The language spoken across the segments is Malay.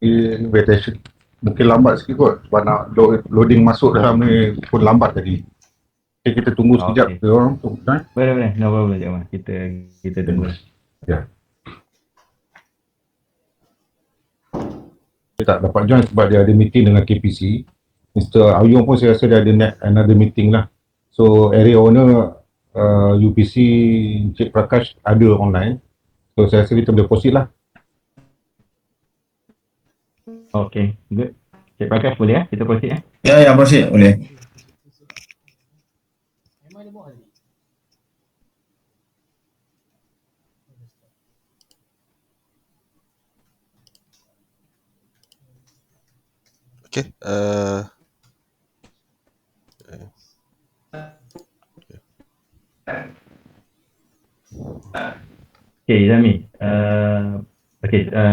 invitation mungkin lambat sikit kot sebab nak loading masuk dalam ni pun lambat tadi. Okay, kita tunggu sekejap Okay. dia orang tu. Boleh. No problem, Cik Wan. Kita tunggu lah. Ya. Dia tak dapat join sebab dia ada meeting dengan KPC. Mr. Ayung pun saya rasa dia ada another meeting lah. So area owner UPC Cik Prakash ada online. So saya rasa kita boleh proceed lah. Okay, good. Cik Prakash boleh ya? Kita proceed ya? Ya, proceed. Boleh. Okay. Okay, Izami.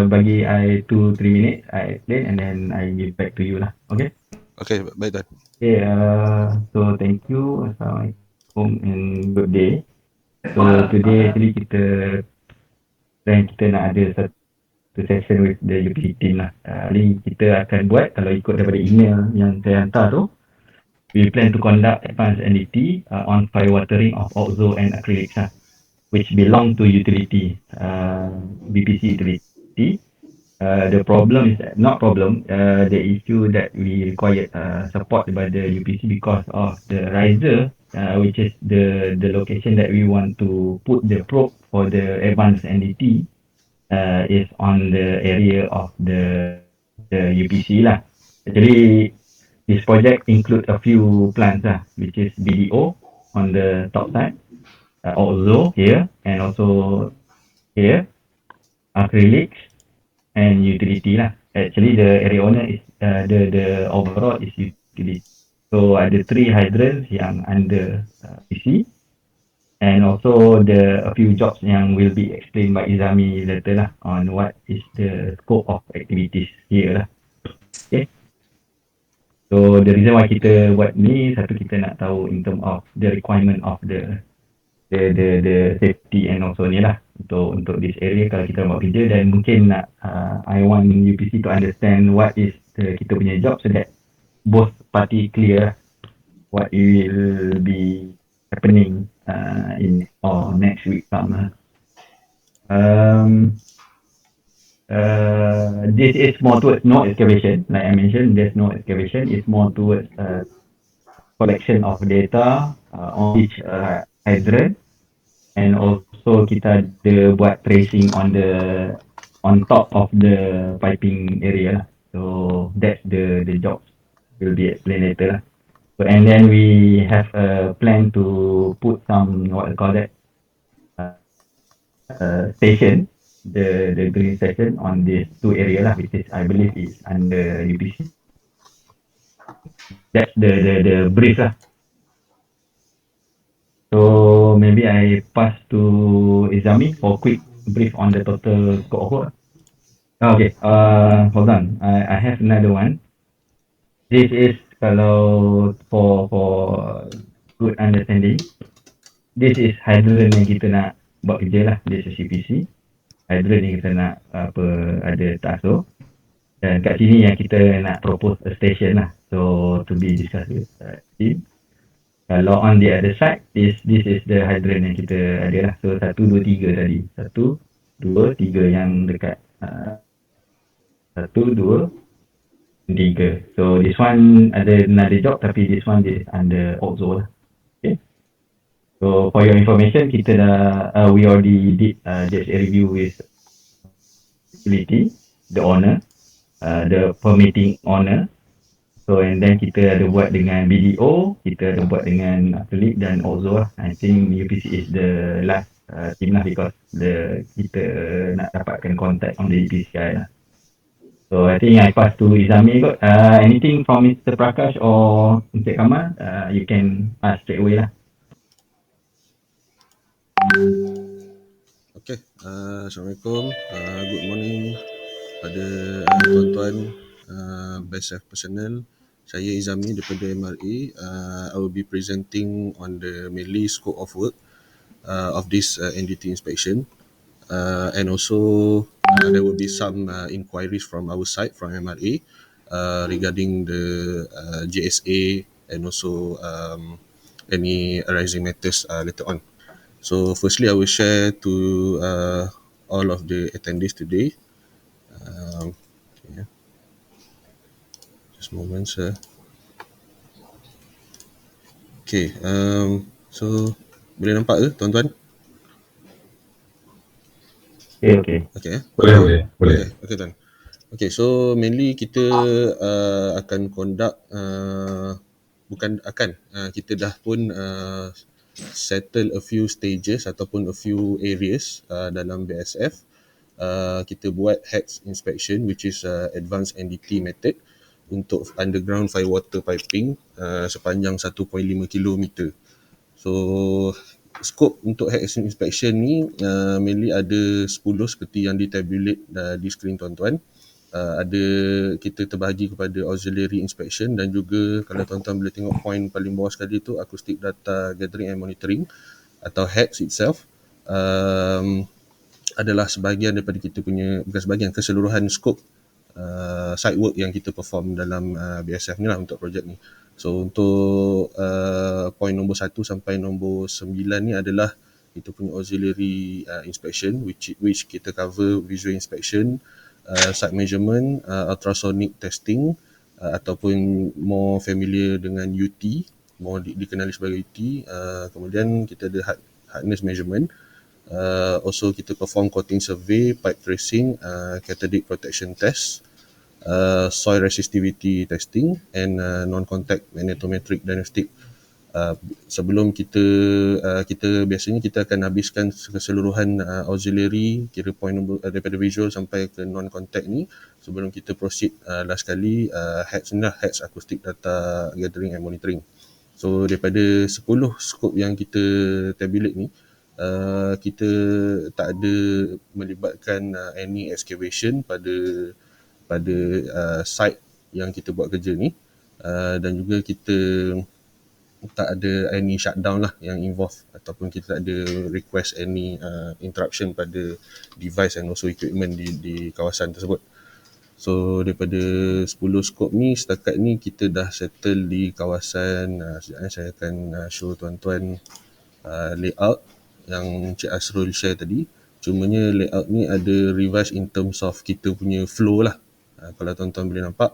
Bagi I 2-3 minutes, I explain and then I give back to you lah. Okay? Okay, baik Tuan. Okay, so thank you. Assalamualaikum and good day. So today actually kita nak ada satu session with the UPC team lah. Ni kita akan buat, kalau ikut daripada email yang saya hantar tu, we plan to conduct advanced NDT on fire watering of oxo and acrylics lah, which belong to utility, BPC utility. The problem is the issue that we required support by the UPC because of the riser, which is the location that we want to put the probe for the advanced NDT is on the area of the UPC lah. Actually, this project includes a few plants lah, which is BDO on the top side, oxo here, and also here, acrylics, and utility lah. Actually, the area owner is the overall is utility. So ada 3 hydrants yang under PC, and also a few jobs yang will be explained by Izami later lah on what is the scope of activities here lah. Okay. So the reason why kita buat ni, satu kita nak tahu in term of the requirement of the safety and also ni lah untuk this area kalau kita buat kerja, dan mungkin nak I want UPC to understand what is kita punya job so that both party clear what will be happening in or next week time. This is more towards no excavation, like I mentioned. There's no excavation. It's more towards collection of data on each hydrant, and also kita ada buat tracing on top of the piping area lah. So that's the job will be explained later lah. So and then we have a plan to put some what I call that station, the green station on these 2 area lah, which is I believe is under UPC. That's the brief lah. So maybe I pass to Izami for quick brief on the total scope of work. Okay, hold on. I have another one. This is kalau for good understanding, this is hydrant yang kita nak buat kerja lah. This is CPC. Hydrant yang kita nak ada taso. Dan kat sini yang kita nak propose a station lah. So to be discussed with team. Kalau on the other side, this is the hydrant yang kita ada lah. So 1, 2, 3 tadi. 1, 2, 3 yang dekat 1, 2, 3. So this one ada another job, tapi this one is under oxo lah. Okay. So for your information, kita dah we already did just a review with utility, the owner, the permitting owner. So and then kita ada buat dengan BDO, kita ada buat dengan acrylic dan oxo lah. I think UPC is the last team lah because kita nak dapatkan contact on the UPCI lah. So I think I pass to Izami kot. Anything from Mr. Prakash or Encik Kamal, you can ask straight away lah. Okay, Assalamualaikum. Good morning pada tuan-tuan best self personnel. Saya Izami daripada MRA. I will be presenting on the mainly scope of work of this NDT inspection. and also there will be some inquiries from our side, from MRA, regarding the JSA and also any arising matters later on. So firstly, I will share to all of the attendees today. Okay. Just a moment, sir. Okay, so boleh nampak ke tuan-tuan? Okay. Okay. Boleh. Okay tuan. Okay, so mainly kita akan conduct kita dah pun settle a few stages ataupun a few areas dalam BSF. Kita buat HEX inspection, which is advanced NDT method untuk underground firewater piping sepanjang 1.5 km. So skop untuk HEX inspection ni mainly ada 10 seperti yang ditabulate di skrin tuan-tuan. Ada, kita terbahagi kepada auxiliary inspection dan juga kalau tuan-tuan boleh tengok point paling bawah sekali tu acoustic data gathering and monitoring atau HEX itself, adalah sebahagian daripada kita punya, bukan sebahagian, keseluruhan skop site work yang kita perform dalam BSF ni lah untuk projek ni. So untuk point nombor 1 sampai nombor 9 ni adalah kita punya auxiliary inspection, which kita cover visual inspection, site measurement, ultrasonic testing, ataupun more familiar dengan UT, more dikenali sebagai UT. Kemudian kita ada hardness measurement. Also kita perform coating survey, pipe tracing, cathodic protection test, soil resistivity testing, and non-contact magnetometric diagnostic. Sebelum kita biasanya kita akan habiskan keseluruhan auxiliary, kira point nombor daripada visual sampai ke non-contact ni sebelum kita proceed last kali HEX ni lah, HEX acoustic data gathering and monitoring. So daripada 10 skop yang kita tabulate ni, kita tak ada melibatkan any excavation pada site yang kita buat kerja ni, dan juga kita tak ada any shutdown lah yang involve, ataupun kita tak ada request any interruption pada device and also equipment di kawasan tersebut. So daripada 10 skop ni, setakat ni kita dah settle di kawasan, sekejap saya akan show tuan-tuan layout yang Cik Asrul share tadi. Cumanya layout ni ada revise in terms of kita punya flow lah. Kalau tuan-tuan boleh nampak,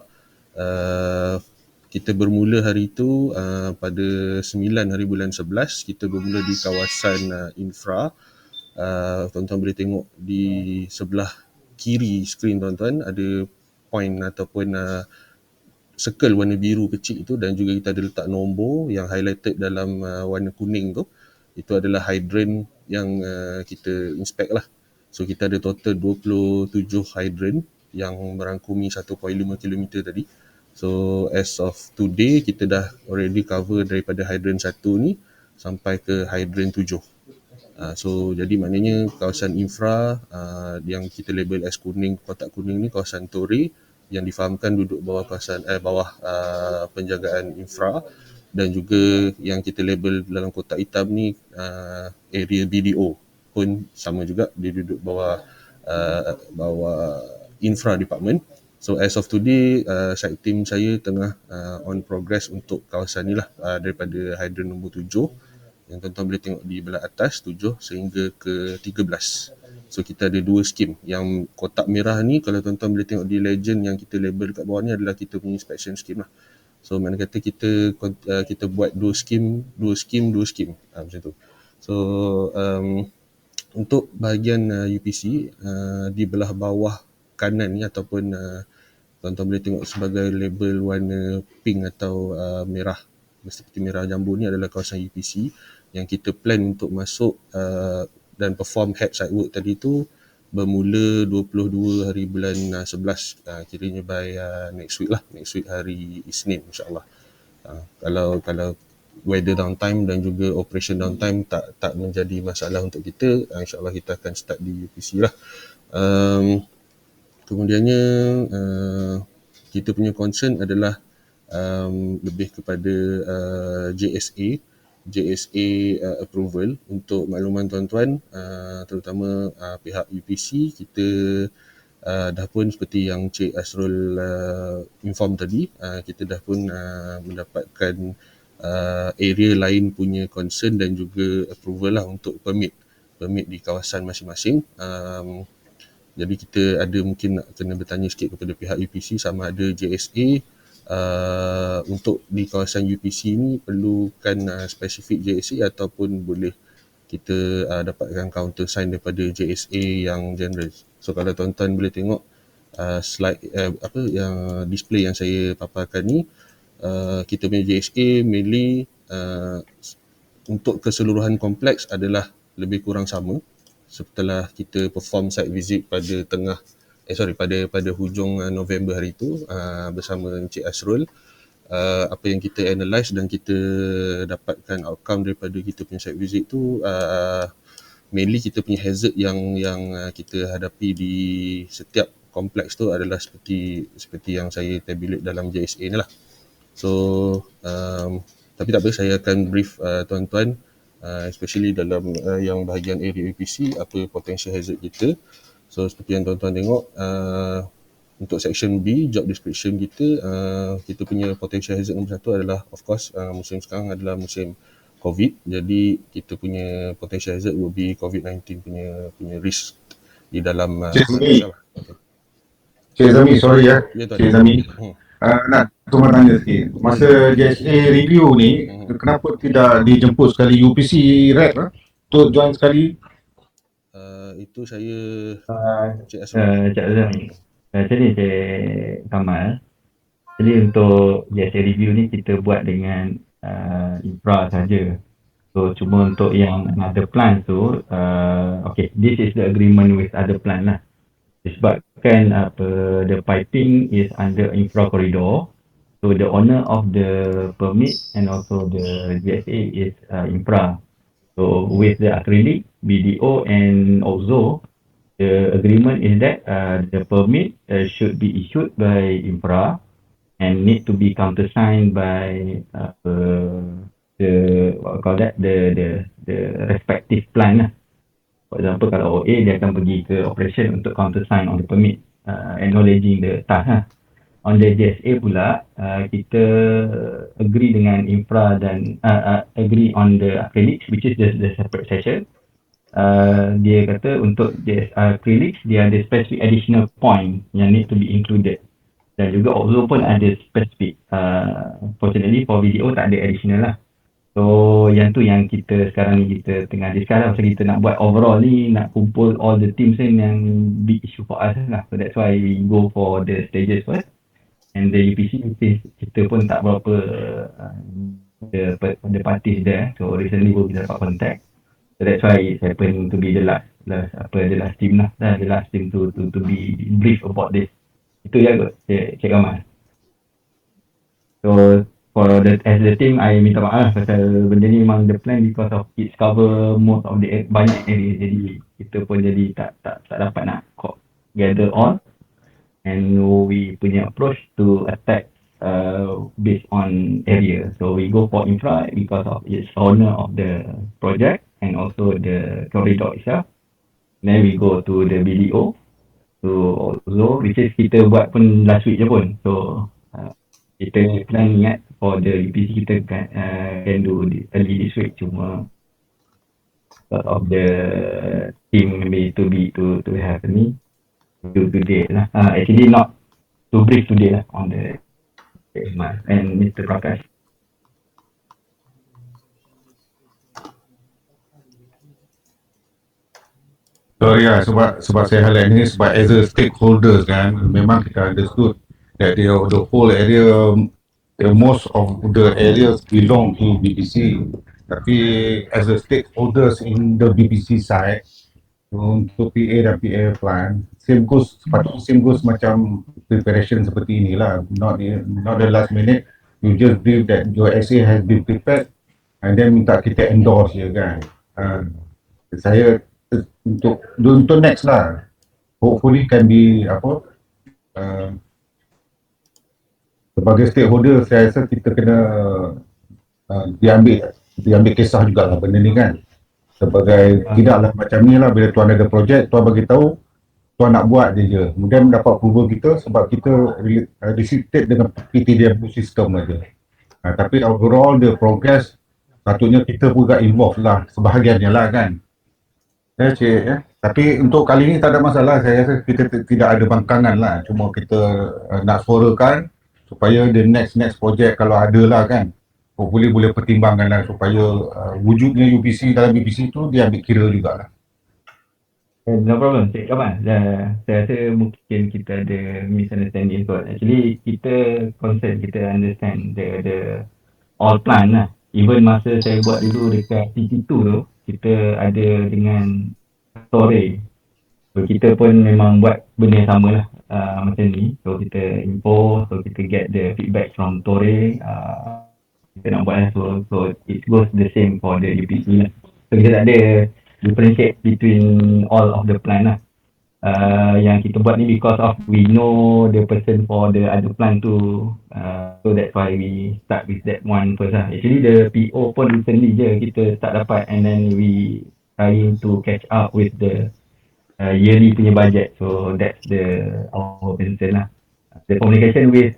kita bermula hari tu pada 9 hari bulan 11, kita bermula di kawasan infra. Tuan-tuan boleh tengok di sebelah kiri skrin tuan-tuan ada point ataupun circle warna biru kecil itu, dan juga kita ada letak nombor yang highlighted dalam warna kuning tu. Itu adalah hydrant yang kita inspect lah. So kita ada total 27 hydrant yang merangkumi 1.5 km tadi. So as of today, kita dah already cover daripada hydrant 1 ni sampai ke hydrant 7. So jadi maknanya kawasan infra yang kita label as kuning, kotak kuning ni kawasan Tore, yang difahamkan duduk bawah kawasan penjagaan infra, dan juga yang kita label dalam kotak hitam ni area BDO pun sama juga, dia duduk bawah infra department. So as of today, site team saya tengah on progress untuk kawasan ni lah, daripada hydrant nombor 7 yang tuan-tuan boleh tengok di belah atas 7 sehingga ke 13. So kita ada 2 skim. Yang kotak merah ni, kalau tuan-tuan boleh tengok di legend yang kita label kat bawah ni, adalah kita punya inspection scheme lah. So mana kata kita buat 2 skim macam tu. So untuk bahagian UPC di belah bawah kanan ni, ataupun tuan-tuan boleh tengok sebagai label warna pink atau merah, seperti merah jambu ni, adalah kawasan UPC yang kita plan untuk masuk dan perform head site work tadi tu bermula 22 hari bulan 11, kiranya by next week hari Isnin insyaAllah. Kalau weather downtime dan juga operation downtime tak menjadi masalah untuk kita, insyaAllah kita akan start di UPC lah. Kemudiannya kita punya concern adalah lebih kepada JSA. JSA approval. Untuk makluman tuan-tuan, terutama pihak UPC, kita dah pun seperti yang Cik Asrul inform tadi, kita dah pun mendapatkan area lain punya concern dan juga approval lah untuk permit di kawasan masing-masing. Jadi kita ada mungkin nak kena bertanya sikit kepada pihak UPC sama ada JSA untuk di kawasan UPC ni perlukan spesifik JSA ataupun boleh kita dapatkan counter sign daripada JSA yang general. So kalau tuan-tuan boleh tengok slide yang display yang saya paparkan ni, kita punya JSA mainly untuk keseluruhan kompleks adalah lebih kurang sama. Setelah kita perform site visit pada pada hujung November hari itu bersama Encik Asrul, apa yang kita analyse dan kita dapatkan outcome daripada kita punya site visit tu, mainly kita punya hazard yang kita hadapi di setiap kompleks tu adalah seperti yang saya tabulate dalam JSA ni lah. So tapi tak apa, saya akan brief tuan-tuan, especially dalam yang bahagian area UPC, apa potential hazard kita. So seperti yang tuan-tuan tengok, untuk section B, job description kita, kita punya potential hazard nombor 1 adalah of course musim sekarang adalah musim COVID. Jadi kita punya potential hazard will be COVID-19 punya risk di dalam Cik Zami, sorry ya. Ya, tuan. Cik Zami. Nak cuma tanya sikit. Masa JSA review ni, kenapa tidak dijemput sekali UPC rep untuk join sekali? Itu saya Cik Cik Azam. Jadi Cik Kamal, jadi untuk JSA review ni kita buat dengan infra saja. So cuma untuk yang other plan tu, okay, this is the agreement with other plan lah. Disebabkan the piping is under infra corridor, so the owner of the permit and also the JSA is infra. So with the acrylic, BDO and OZO, the agreement is that the permit should be issued by infra and need to be countersigned by the respective plan lah. For example, kalau OA dia akan pergi ke operation untuk countersign on the permit, acknowledging the task lah. On the JSA pula, kita agree dengan infra dan agree on the acrylics, which is the separate session. Dia kata untuk acrylics, dia ada specific additional point yang need to be included. Dan juga OZO pun ada specific. Fortunately for video tak ada additional lah. So yang tu yang kita sekarang ni kita tengah discuss lah. Pasal kita nak buat overall ni, nak kumpul all the teams ni yang big issue for us lah. So that's why we go for the stages first. And the UPC kita pun tak berapa the parties there. So recently kita dapat contact. So that's why it happened to be the last team lah. The last team to be brief about this. Itu ya kot, Cik Kamal. So as the team, I minta maaf pasal benda ni memang the plan because of it cover most of the banyak area. Jadi kita pun jadi tak dapat nak gather all. And we punya approach to attack based on area. So we go for infra because of its owner of the project and also the corridor itself. Then we go to the BDO. So which is kita buat pun last week je pun. So kita plan ingat for the UPC kita can do early this week, cuma because of the team maybe to have ni do today lah. Actually not to brief today lah on the and Mr. Prakash. So ya, sebab saya highlight ni sebab as a stakeholders kan, memang kita understood that the whole area, most of the areas belong to BPC. Tapi as a stakeholders in the BPC side, untuk PA dan PA plan, same goes macam preparation seperti inilah. Not the last minute, you just brief that your essay has been prepared and then minta kita endorse je kan. Saya untuk next lah, hopefully can be sebagai stakeholder, saya rasa kita kena diambil Dia ambil kisah jugalah benda ni kan. Sebagai tidaklah macam ni lah, bila tuan ada projek, tuan bagi tahu, tuan nak buat je. Kemudian dapat approval kita sebab kita restricted dengan PTDM system aja. Tapi overall the progress patutnya kita juga involve lah sebahagiannya lah kan. Cik Tapi untuk kali ni tak ada masalah. Saya rasa kita tidak ada bangkangan lah. Cuma kita nak suarakan supaya the next project kalau ada lah kan, hopefully boleh pertimbangkan lah supaya wujudnya UPC dalam UPC tu dia ambil kira jugalah. No problem, Cik Kamal. Saya rasa mungkin kita ada misunderstanding kot. Actually, kita concern, kita understand the all plan lah. Even masa saya buat dulu dekat CT2 tu, kita ada dengan Torre. So, kita pun memang buat benda yang sama lah macam ni. So, kita info, so kita get the feedback from Torre. Kita nak buat lah. So, it goes the same for the UPC lah. So, kita tak ada differentiate between all of the plan lah. Yang kita buat ni because of we know the person for the other plan tu, so that's why we start with that one first lah. Actually the PO pun recently je kita start dapat, and then we trying to catch up with the yearly punya budget. So that's our concern lah. The communication with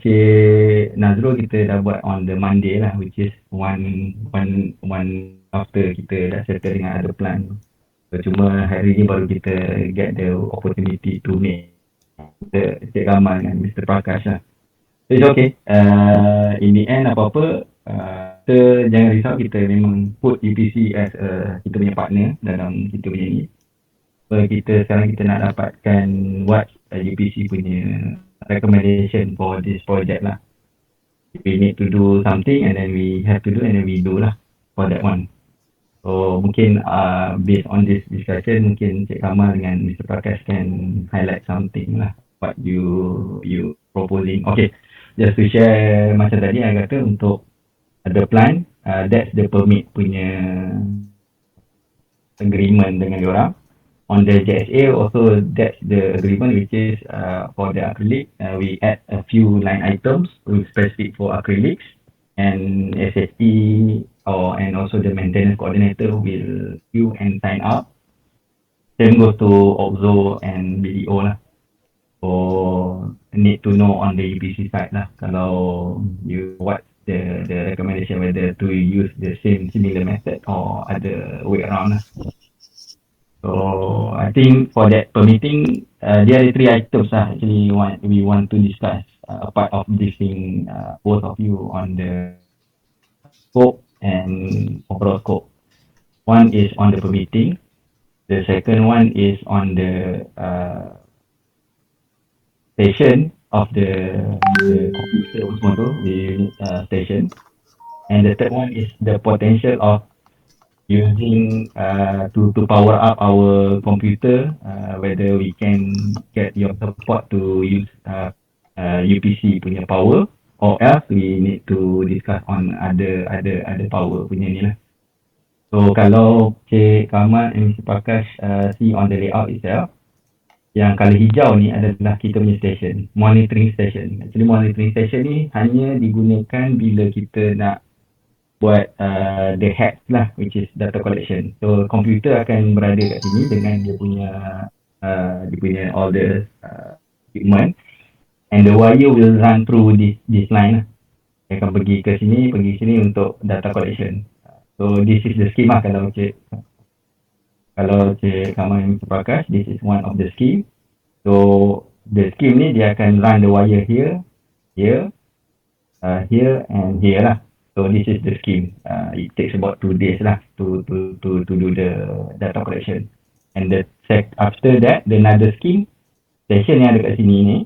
Cik Nazrul kita dah buat on the Monday lah, which is one after kita dah settle dengan other plan. So, cuma hari ni baru kita get the opportunity to meet Cik Kamal dengan Mr. Prakash lah. So it's okay. In the end apa-apa, kita jangan risau, kita memang put UPC as kita punya partner dalam kita punya ni. So sekarang kita nak dapatkan what UPC punya recommendation for this project lah. We need to do something and then we have to do and then we do lah for that one. So mungkin based on this discussion, mungkin Cik Kamal dengan Mr. Prakash can highlight something lah what you proposing. Okay, just to share macam tadi I kata untuk the plan, that's the permit punya agreement dengan diorang. On the JSA also that's the agreement which is for the acrylic, we add a few line items with specific for acrylics, and SST and also the maintenance coordinator will queue and sign up. Same goes to OXO and BDO lah. So need to know on the UPC side lah, kalau you what the recommendation whether to use the similar method or other way around lah. So I think for that permitting, there are 3 items lah actually we want to discuss apart of this thing, both of you on the scope and overall scope. One is on the permitting. The second one is on the station of the computer model, the station. And the third one is the potential of using to power up our computer, whether we can get your support to use UPC punya power, or else we need to discuss on other power punya ni lah. So kalau Cik Kamal and Mr. Prakash see on the layout itself, yang colour hijau ni adalah kita punya station, monitoring station. Actually monitoring station ni hanya digunakan bila kita nak buat the heads lah, which is data collection. So komputer akan berada kat sini dengan dia punya all the equipment, and the wire will run through this line lah. Dia akan pergi ke sini untuk data collection. So this is the scheme lah. Kalau Cik Kamal yang Prakash, this is one of the scheme. So the scheme ni dia akan run the wire here and here lah. So this is the scheme. It takes about 2 days lah to do the data collection. And after that, the another scheme, station yang ada kat sini ni,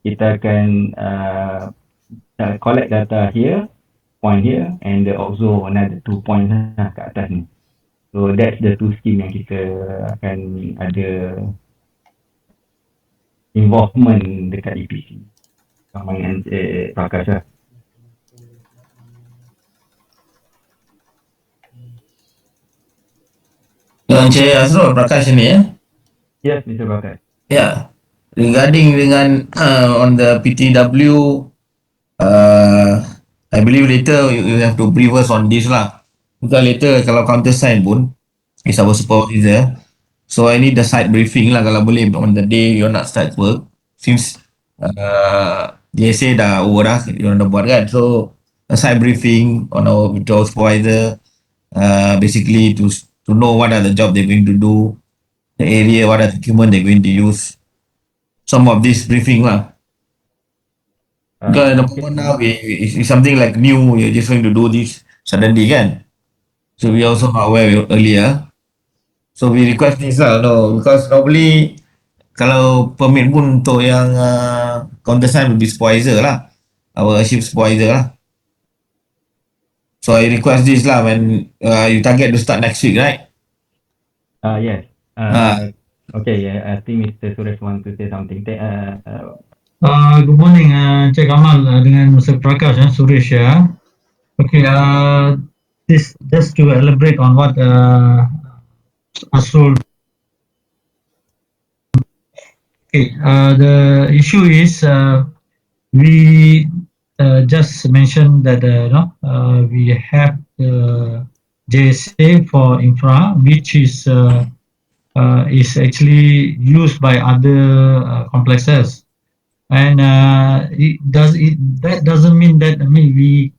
kita akan collect data here, point here, and the also another 2 points lah kat atas ni. So that's the 2 scheme yang kita akan ada involvement dekat EPC. Sama dengan Prakash lah. Encik Azrul Prakash ni ya? Yes, Mr. Prakash. Ya. Regarding dengan on the PTW I believe later you have to brief us on this lah. Because later kalau counter sign pun is our supervisor. So I need the side briefing lah kalau boleh on the day you nak start work. Since dia say dah over dah, you dah buat kan. So a side briefing on our with our supervisor, basically to know what are the job they're going to do, the area, what are the equipment they're going to use. Some of this briefing lah. Because the Okay. moment now it's something like new, you're just going to do this suddenly kan. So we also not aware earlier. So we request this lah, no, because normally kalau permit pun untuk yang counter sign will be supervisor lah, our shift supervisor lah. So I request this lah when you target to start next week, right? Yes. Ah. Okay, yeah, I think Mr. Suresh want to say something. Good morning, Encik Kamal dengan Mr. Prakash, Suresh ya. Okay, this just to elaborate on what Asrul. Okay, the issue is we just mentioned that we have the JSA for infra, which is actually used by other complexes. And that doesn't mean that we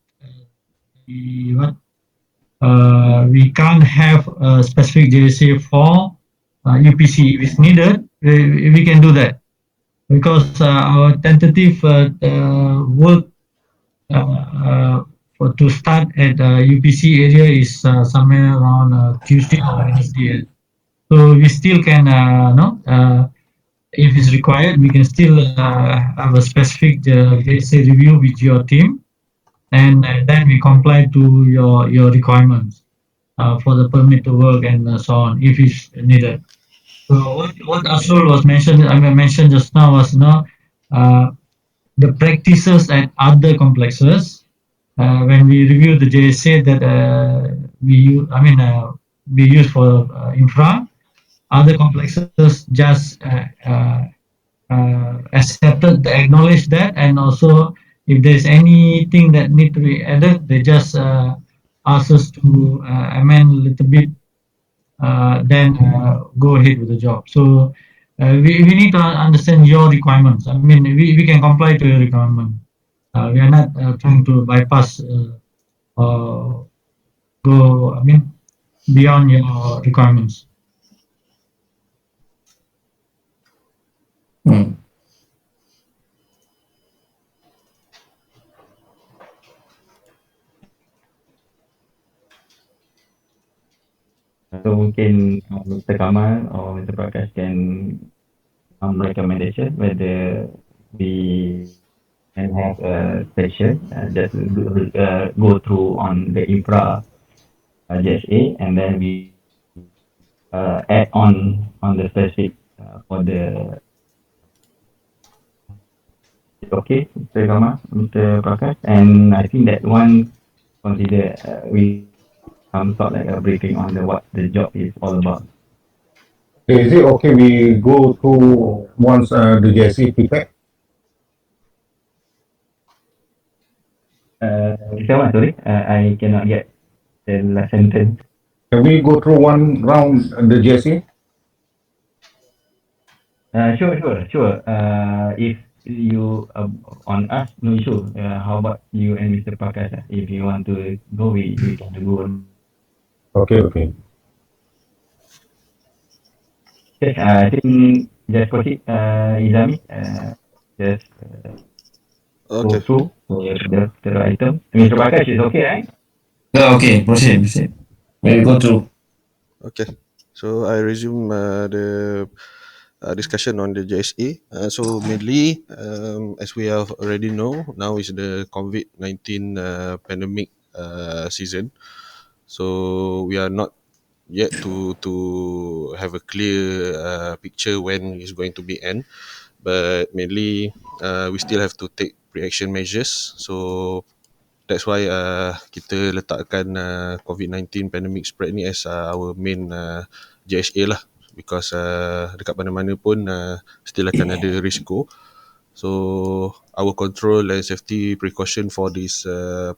can't have a specific JSA for UPC. If it's needed, we can do that because our tentative work to start at UPC area is somewhere around Tuesday or Wednesday. So we still can if it's required, we can still have a specific JSA review with your team, and then we comply to your requirements for the permit to work and so on if it's needed. So what Asrul was mentioned just now was the practices at other complexes when we review the JSA that we use for infra. Other complexes just accepted, acknowledged that, and also if there's anything that need to be added, they just ask us to amend a little bit, then go ahead with the job. So we need to understand your requirements. I mean, we can comply to your requirement. We are not trying to bypass or go, beyond your requirements. So mungkin Mr. Kamal or Mr. Prakash can recommendation whether we can have a session just go through on the infra JSA, and then we add on the specific for the. Okay, Mr. Kamal, Mr. Prakash, and I think that one consider we some sort like a briefing on what the job is all about. Is it okay we go through once the JSA prepared? Sorry, I cannot get the last sentence. Can we go through one round the JSA? Sure. If you on us, no issue. How about you and Mr. Prakash? If you want to go, we can go. Okay. Okay, I think just proceed, Izami. Just go Okay. through the item. Mr. Prakash is okay, right? Yeah, okay, proceed. We'll go through. Okay. So I resume the discussion on the JSA. So mainly, as we have already know, now is the COVID-19 pandemic season. So we are not yet to have a clear picture when it's going to be end, but mainly we still have to take pre-action measures. So that's why kita letakkan COVID-19 pandemic spread ni as our main JSA lah, because dekat mana-mana pun still akan ada risiko. So our control and safety precaution for this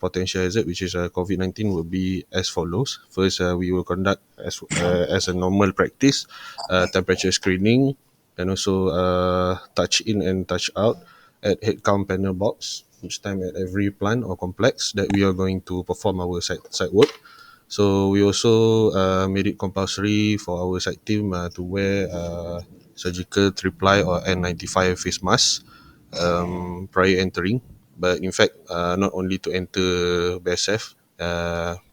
potential hazard, which is COVID-19, will be as follows. First, we will conduct as a normal practice, temperature screening, and also touch in and touch out at head count panel box each time at every plant or complex that we are going to perform our site work. So we also made it compulsory for our site team to wear surgical 3-ply or N95 face mask prior entering. But in fact, not only to enter BSF,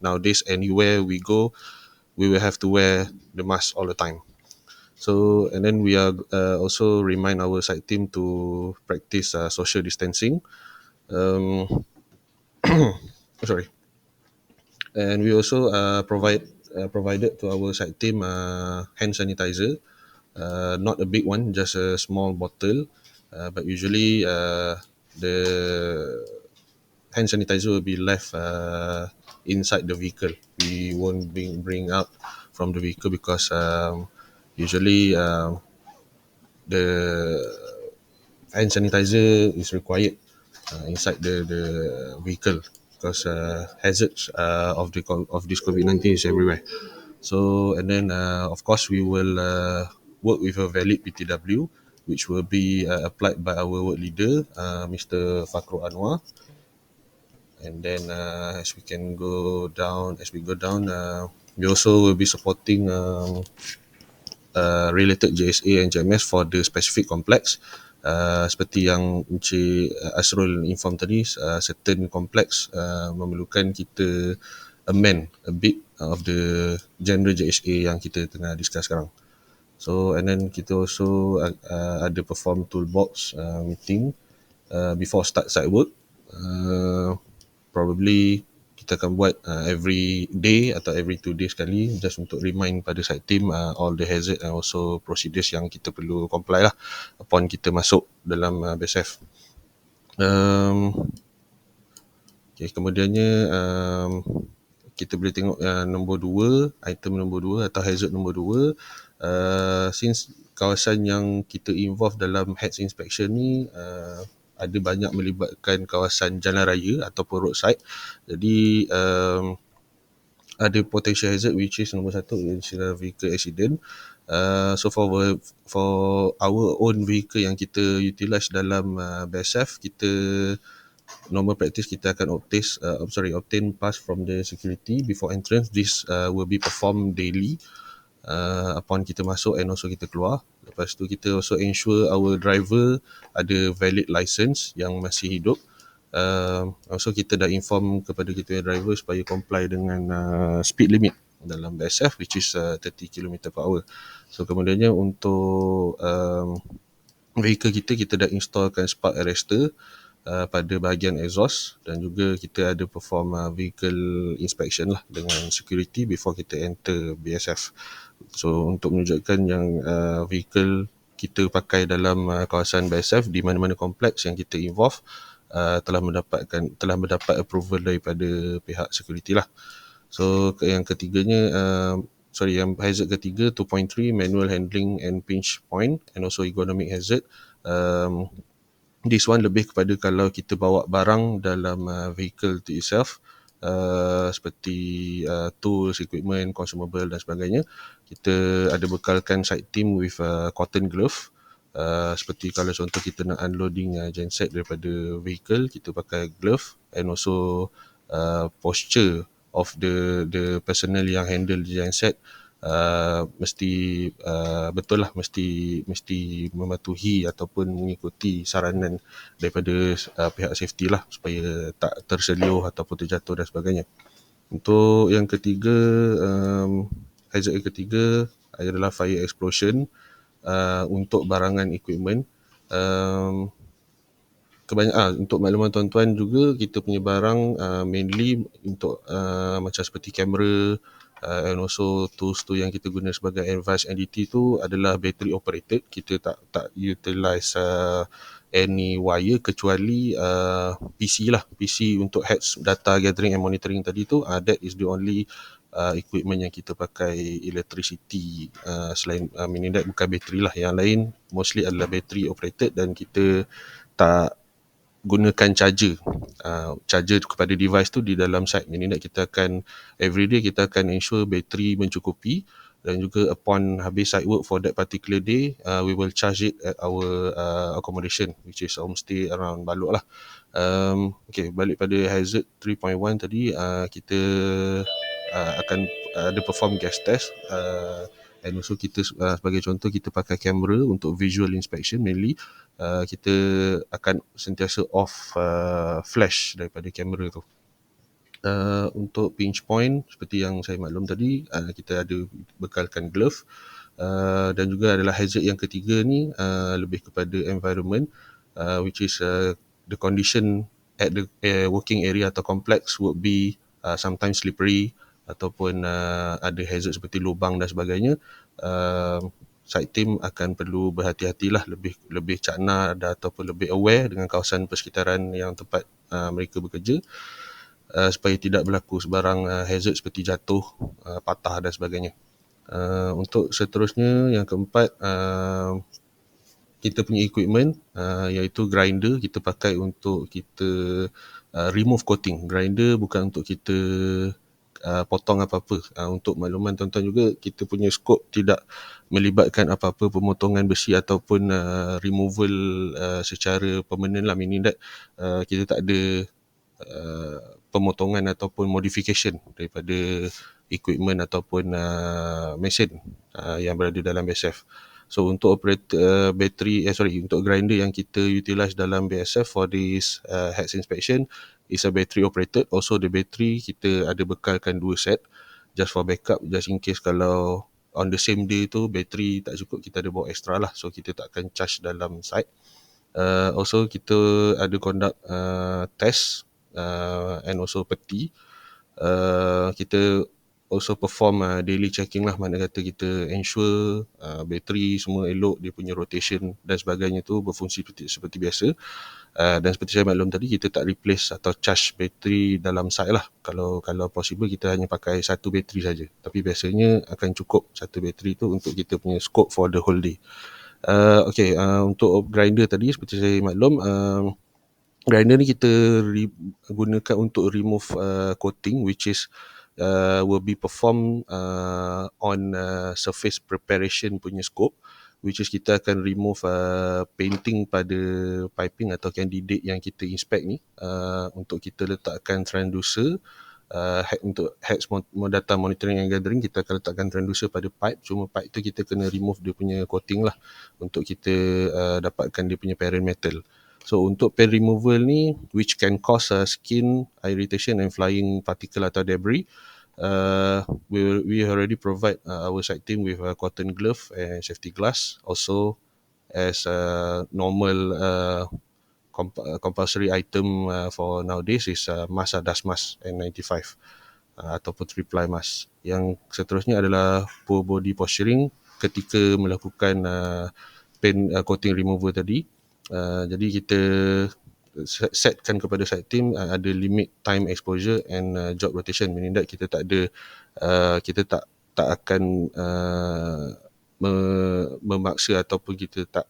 nowadays anywhere we go, we will have to wear the mask all the time. So, and then we are also remind our site team to practice social distancing. Sorry. And we also provided to our site team hand sanitizer, not a big one, just a small bottle. But usually the hand sanitizer will be left inside the vehicle. We won't bring out from the vehicle because usually the hand sanitizer is required inside the vehicle because hazards of this COVID-19 is everywhere. So, and then of course we will work with a valid PTW, which will be applied by our work leader, Mr. Fakro Anwar. And then as we go down, we also will be supporting related JSA and JMS for the specific complex. Seperti yang Encik Asrul inform tadi, certain complex memerlukan kita amend a bit of the general JSA yang kita tengah discuss sekarang. So, and then kita also ada perform toolbox meeting before start site work. Probably kita akan buat every day atau every 2 days sekali, just untuk remind pada site team all the hazard and also procedures yang kita perlu comply lah upon kita masuk dalam BSF. Okay, kemudiannya kita boleh tengok nombor 2, item nombor 2 atau hazard nombor 2. Since kawasan yang kita involve dalam HADS inspection ni ada banyak melibatkan kawasan jalan raya ataupun roadside. Jadi ada potential hazard, which is nombor 1, is vehicle accident. So for our own vehicle yang kita utilize dalam BSF, kita normal practice kita akan obtain pass from the security before entrance. This will be performed daily upon kita masuk and also kita keluar. Lepas tu kita also ensure our driver ada valid license yang masih hidup. Also kita dah inform kepada kita driver supaya comply dengan speed limit dalam BSF, which is 30 km per hour. So kemudiannya untuk vehicle kita dah installkan spark arrestor pada bahagian exhaust, dan juga kita ada perform vehicle inspection lah dengan security before kita enter BSF. So untuk menunjukkan yang vehicle kita pakai dalam kawasan BSF di mana-mana kompleks yang kita involve telah mendapat approval daripada pihak security lah. So yang ketiganya yang hazard ketiga 2.3 manual handling and pinch point and also ergonomic hazard. This one lebih kepada kalau kita bawa barang dalam vehicle to itself, seperti tools, equipment, consumable dan sebagainya. Kita ada bekalkan site team with cotton glove. Seperti kalau contoh kita nak unloading genset daripada vehicle, kita pakai glove, and also posture of the personnel yang handle the genset mesti betul lah, mesti mematuhi ataupun mengikuti saranan daripada pihak safety lah supaya tak terselioh ataupun terjatuh dan sebagainya. Untuk yang ketiga, hazard yang ketiga adalah fire explosion untuk barangan equipment. Untuk makluman tuan-tuan juga, kita punya barang mainly untuk macam seperti kamera and also tools tu yang kita guna sebagai advanced NDT tu adalah battery operated. Kita tak utilize any wire kecuali PC lah. PC untuk HADS data gathering and monitoring tadi tu, that is the only equipment yang kita pakai electricity. Selain meaning that bukan bateri lah, yang lain mostly adalah battery operated, dan kita tak gunakan charger kepada device tu di dalam site. Meaning that kita akan everyday kita akan ensure bateri mencukupi, dan juga upon habis site work for that particular day, we will charge it at our accommodation, which is homestay around Balok lah. Okay, balik pada hazard 3.1 tadi, kita akan ada perform gas test, and also kita sebagai contoh kita pakai kamera untuk visual inspection mainly. Kita akan sentiasa off flash daripada kamera tu. Untuk pinch point seperti yang saya maklum tadi, kita ada bekalkan glove, dan juga adalah hazard yang ketiga ni lebih kepada environment, which is the condition at the working area atau complex would be sometimes slippery, ataupun ada hazard seperti lubang dan sebagainya. Site team akan perlu berhati-hatilah, lebih cakna ataupun lebih aware dengan kawasan persekitaran yang tempat mereka bekerja, supaya tidak berlaku sebarang hazard seperti jatuh, patah dan sebagainya. Untuk seterusnya, yang keempat, kita punya equipment, iaitu grinder kita pakai untuk kita remove coating. Grinder bukan untuk kita potong apa-apa. Untuk makluman tuan-tuan juga, kita punya scope tidak melibatkan apa-apa pemotongan besi ataupun removal secara permanent lah. Meaning that kita tak ada pemotongan ataupun modification daripada equipment ataupun mesin yang berada dalam BSF. So untuk untuk grinder yang kita utilize dalam BSF for this heads inspection is a battery operated. Also the battery kita ada bekalkan 2 set just for backup, just in case kalau on the same day tu bateri tak cukup, kita ada bawa extra lah, so kita tak akan charge dalam site. Also kita ada conduct test and also peti. Kita also perform daily checking lah, mana kata kita ensure bateri semua elok, dia punya rotation dan sebagainya tu berfungsi seperti biasa. Dan seperti saya maklum tadi, kita tak replace atau charge bateri dalam site lah. Kalau possible kita hanya pakai satu bateri saja, tapi biasanya akan cukup satu bateri tu untuk kita punya scope for the whole day. Untuk grinder tadi seperti saya maklum, grinder ni kita gunakan untuk remove coating, which is will be performed on surface preparation punya scope, which is kita akan remove painting pada piping atau candidate yang kita inspect ni, untuk kita letakkan transducer. Untuk heads data monitoring and gathering, kita akan letakkan transducer pada pipe. Cuma pipe tu kita kena remove dia punya coating lah, untuk kita dapatkan dia punya parent metal. So untuk paint removal ni, which can cause skin irritation and flying particle atau debris, we already provide our site team with a cotton glove and safety glass. Also as a normal compulsory item for nowadays is mask, dust mask N95 ataupun 3-ply mask. Yang seterusnya adalah full body posturing ketika melakukan paint coating removal tadi. Jadi kita setkan kepada site team ada limit time exposure and job rotation, meaning that kita tak ada kita tak akan memaksa ataupun kita tak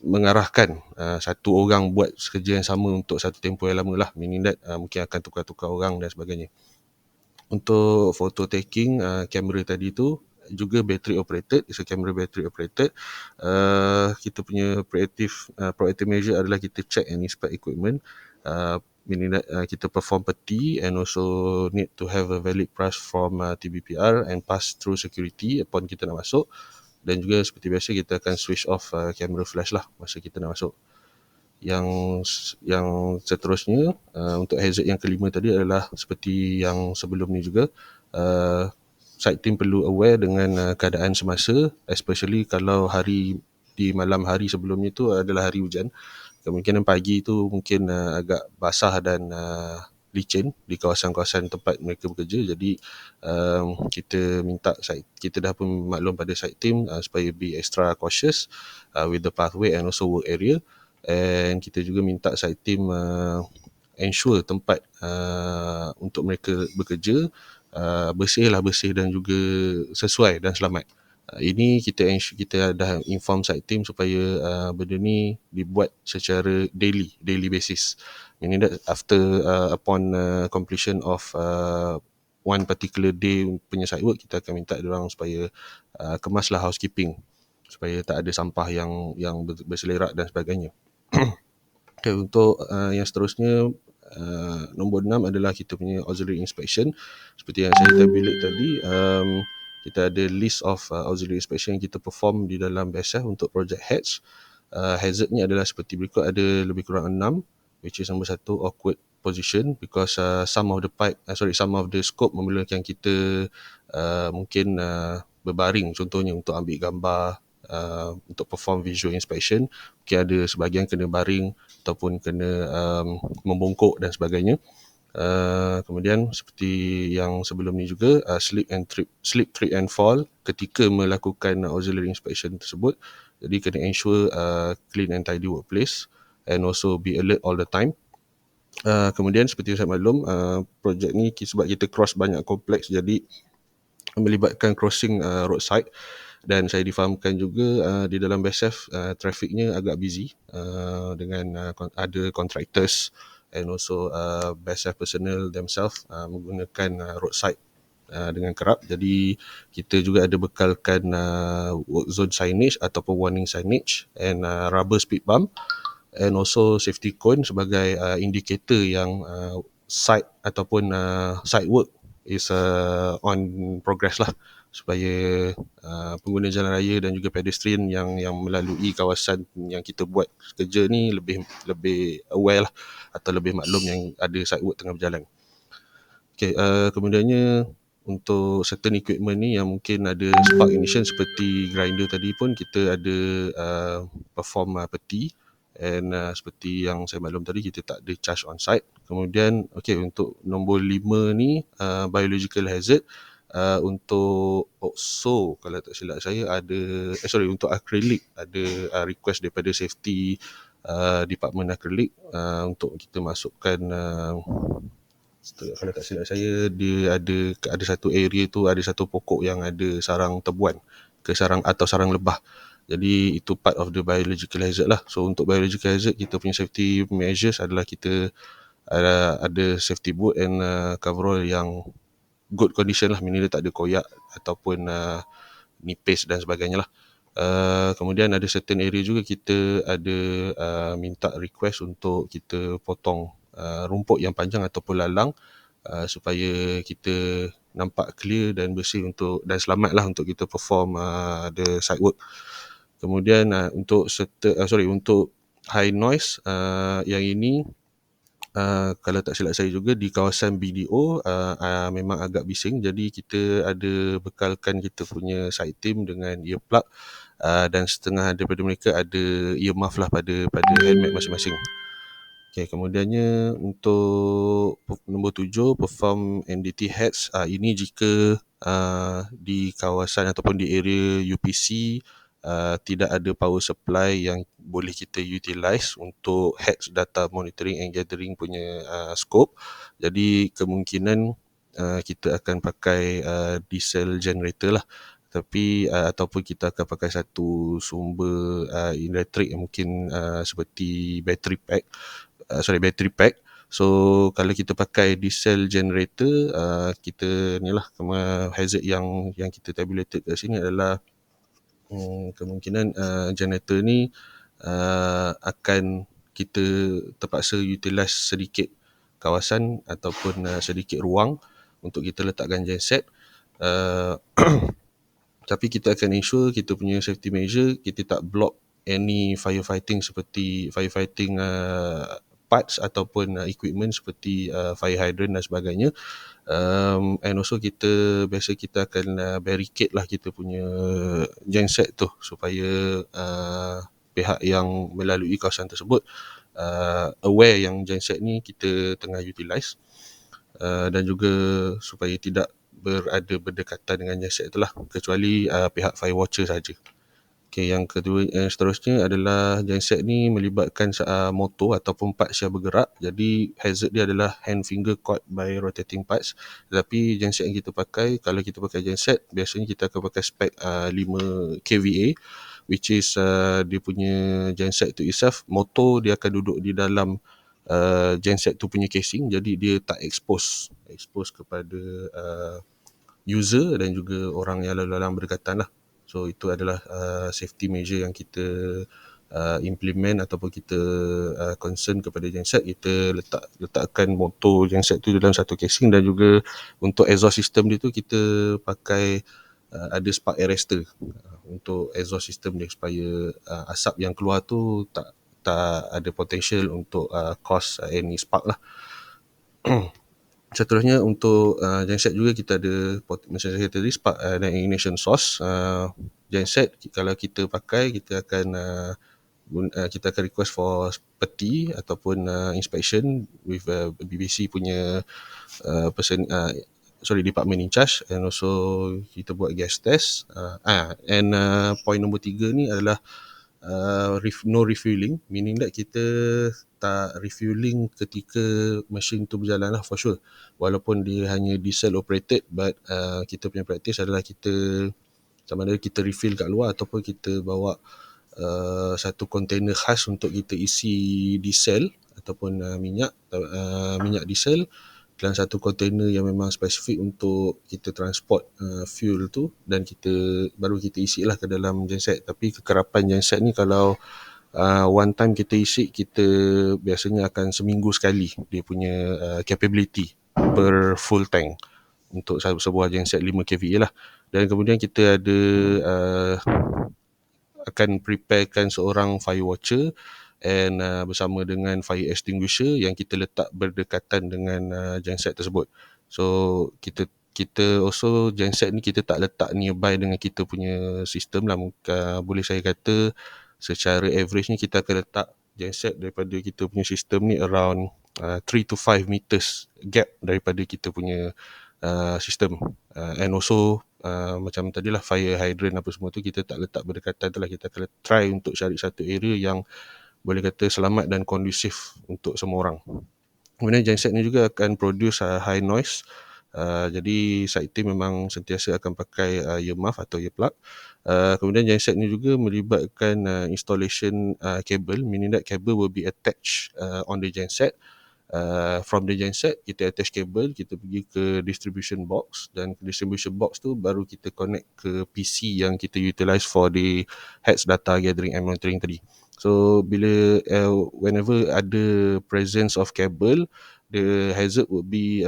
mengarahkan satu orang buat kerja yang sama untuk satu tempoh yang lama lah, meaning that mungkin akan tukar-tukar orang dan sebagainya. Untuk photo taking, kamera tadi tu juga battery operated, is a camera battery operated. Kita punya proactive measure adalah kita check and inspect equipment, meaning that kita perform peti and also need to have a valid pass from TBPR and pass through security upon kita nak masuk. Dan juga seperti biasa kita akan switch off camera flash lah masa kita nak masuk. Yang seterusnya, untuk hazard yang kelima tadi adalah seperti yang sebelum ni juga, site team perlu aware dengan keadaan semasa, especially kalau di malam hari sebelumnya tu adalah hari hujan. Kemungkinan pagi tu mungkin agak basah dan licin di kawasan-kawasan tempat mereka bekerja. Jadi kita dah pun maklum pada site team supaya be extra cautious with the pathway and also work area. And kita juga minta site team ensure tempat untuk mereka bekerja bersih dan juga sesuai dan selamat. Ini kita dah inform site team supaya benda ni dibuat secara daily basis, meaning that after upon completion of one particular day punya site work, kita akan minta diorang supaya kemaslah housekeeping supaya tak ada sampah yang berselerak dan sebagainya. Okay, untuk yang seterusnya, nombor 6 adalah kita punya auxiliary inspection. Seperti yang saya tabulate tadi, kita ada list of auxiliary inspection yang kita perform di dalam BSF untuk project HATS. Hazardnya adalah seperti berikut, ada lebih kurang 6, which is nombor 1, awkward position, because some of the scope memerlukan kita mungkin berbaring, contohnya untuk ambil gambar, untuk perform visual inspection. Mungkin ada sebahagian kena baring ataupun kena membongkok dan sebagainya. Kemudian seperti yang sebelum ni juga, slip, trip and fall ketika melakukan auxiliary inspection tersebut. Jadi kena ensure clean and tidy workplace and also be alert all the time. Kemudian seperti saya maklum, projek ni sebab kita cross banyak kompleks, jadi melibatkan crossing roadside, dan saya difahamkan juga di dalam BSF trafiknya agak busy dengan ada contractors and also BSF personnel themselves menggunakan roadside dengan kerap. Jadi kita juga ada bekalkan work zone signage ataupun warning signage and rubber speed bump and also safety cone sebagai indikator yang site ataupun site work is on progress lah, supaya pengguna jalan raya dan juga pedestrian yang melalui kawasan yang kita buat kerja ni lebih aware lah, atau lebih maklum yang ada site work tengah berjalan. Okay, kemudiannya untuk certain equipment ni yang mungkin ada spark ignition seperti grinder tadi pun kita ada perform peti, and seperti yang saya maklum tadi kita tak ada charge on site. Kemudian untuk nombor 5 ni biological hazard, untuk OXO kalau tak silap saya ada untuk acrylic ada request daripada safety department acrylic untuk kita masukkan kalau tak silap saya dia ada satu area tu, ada satu pokok yang ada sarang tebuan atau sarang lebah. Jadi itu part of the biological hazard lah. So untuk biological hazard, kita punya safety measures adalah kita ada safety boot and coverall yang good condition lah, meaning dia tak ada koyak ataupun nipis dan sebagainya lah. Kemudian ada certain area juga kita ada minta request untuk kita potong rumput yang panjang ataupun lalang supaya kita nampak clear dan bersih dan selamat lah untuk kita perform the site work. Kemudian untuk high noise, yang ini kalau tak silap saya juga di kawasan BDO memang agak bising, jadi kita ada bekalkan kita punya site team dengan earplug dan setengah daripada mereka ada earmuff lah pada helmet masing-masing. Okay, kemudiannya untuk nombor 7, perform NDT HATS. Ini jika di kawasan ataupun di area UPC tidak ada power supply yang boleh kita utilize untuk HATS data monitoring and gathering punya scope. Jadi kemungkinan kita akan pakai diesel generator lah, tapi ataupun kita akan pakai satu sumber elektrik yang mungkin seperti battery pack. So kalau kita pakai diesel generator, kita ni lah hazard yang kita tabulated kat sini adalah kemungkinan generator ni akan kita terpaksa utilize sedikit kawasan ataupun sedikit ruang untuk kita letakkan genset. Tapi kita akan ensure kita punya safety measure, kita tak block any firefighting seperti firefighting parts ataupun equipment seperti fire hydrant dan sebagainya. And also kita akan barricade lah kita punya genset tu supaya pihak yang melalui kawasan tersebut aware yang genset ni kita tengah utilize, dan juga supaya tidak berada berdekatan dengan genset itulah, kecuali pihak fire watcher saja. Okey, yang seterusnya adalah genset ni melibatkan motor ataupun parts yang bergerak. Jadi hazard dia adalah hand finger caught by rotating parts. Tetapi genset yang kita pakai, kalau kita pakai genset, biasanya kita akan pakai spek 5 kVA, which is dia punya genset tu itself, motor dia akan duduk di dalam genset tu punya casing, jadi dia tak expose kepada user dan juga orang yang lalu lalang berdekatan lah. So itu adalah safety measure yang kita implement ataupun kita concern kepada genset. Kita letakkan motor genset tu dalam satu casing, dan juga untuk exhaust system dia tu kita pakai ada spark arrestor untuk exhaust system dia, supaya asap yang keluar tu tak ada potential untuk cause any spark lah. Seterusnya untuk genset juga kita ada, macam saya kata tadi, spark dan ignition source. Genset kalau kita pakai, kita akan request for peti ataupun inspection with BBC punya department in charge, and also kita buat gas test. And point nombor 3 ni adalah no refueling, meaning that kita tak refueling ketika mesin tu berjalan lah, for sure. Walaupun dia hanya diesel operated, but kita punya practice adalah kita sama ada kita refill kat luar ataupun kita bawa satu kontainer khas untuk kita isi diesel ataupun minyak diesel dalam satu kontainer yang memang spesifik untuk kita transport fuel tu, dan baru kita isi lah ke dalam genset. Tapi kekerapan genset ni, kalau one time kita isi, kita biasanya akan seminggu sekali dia punya capability per full tank untuk sebuah genset 5 kVA lah. Dan kemudian kita ada akan preparekan seorang fire watcher and bersama dengan fire extinguisher yang kita letak berdekatan dengan genset tersebut. So kita also genset ni kita tak letak nearby dengan kita punya sistem lah. Boleh saya kata secara average ni kita akan letak genset daripada kita punya sistem ni around 3 to 5 meters gap daripada kita punya sistem. And also macam tadilah fire hydrant apa semua tu kita tak letak berdekatan tu lah. Kita akan try untuk cari satu area yang boleh kata selamat dan kondusif untuk semua orang. Kemudian genset ni juga akan produce high noise. Jadi site team memang sentiasa akan pakai earmuff atau earplug. Kemudian genset ni juga melibatkan installation cable, meaning that cable will be attached on the genset. From the genset kita attach cable, kita pergi ke distribution box, dan distribution box tu baru kita connect ke PC yang kita utilize for the heads data gathering and monitoring tadi. So bila whenever ada presence of cable, the hazard would be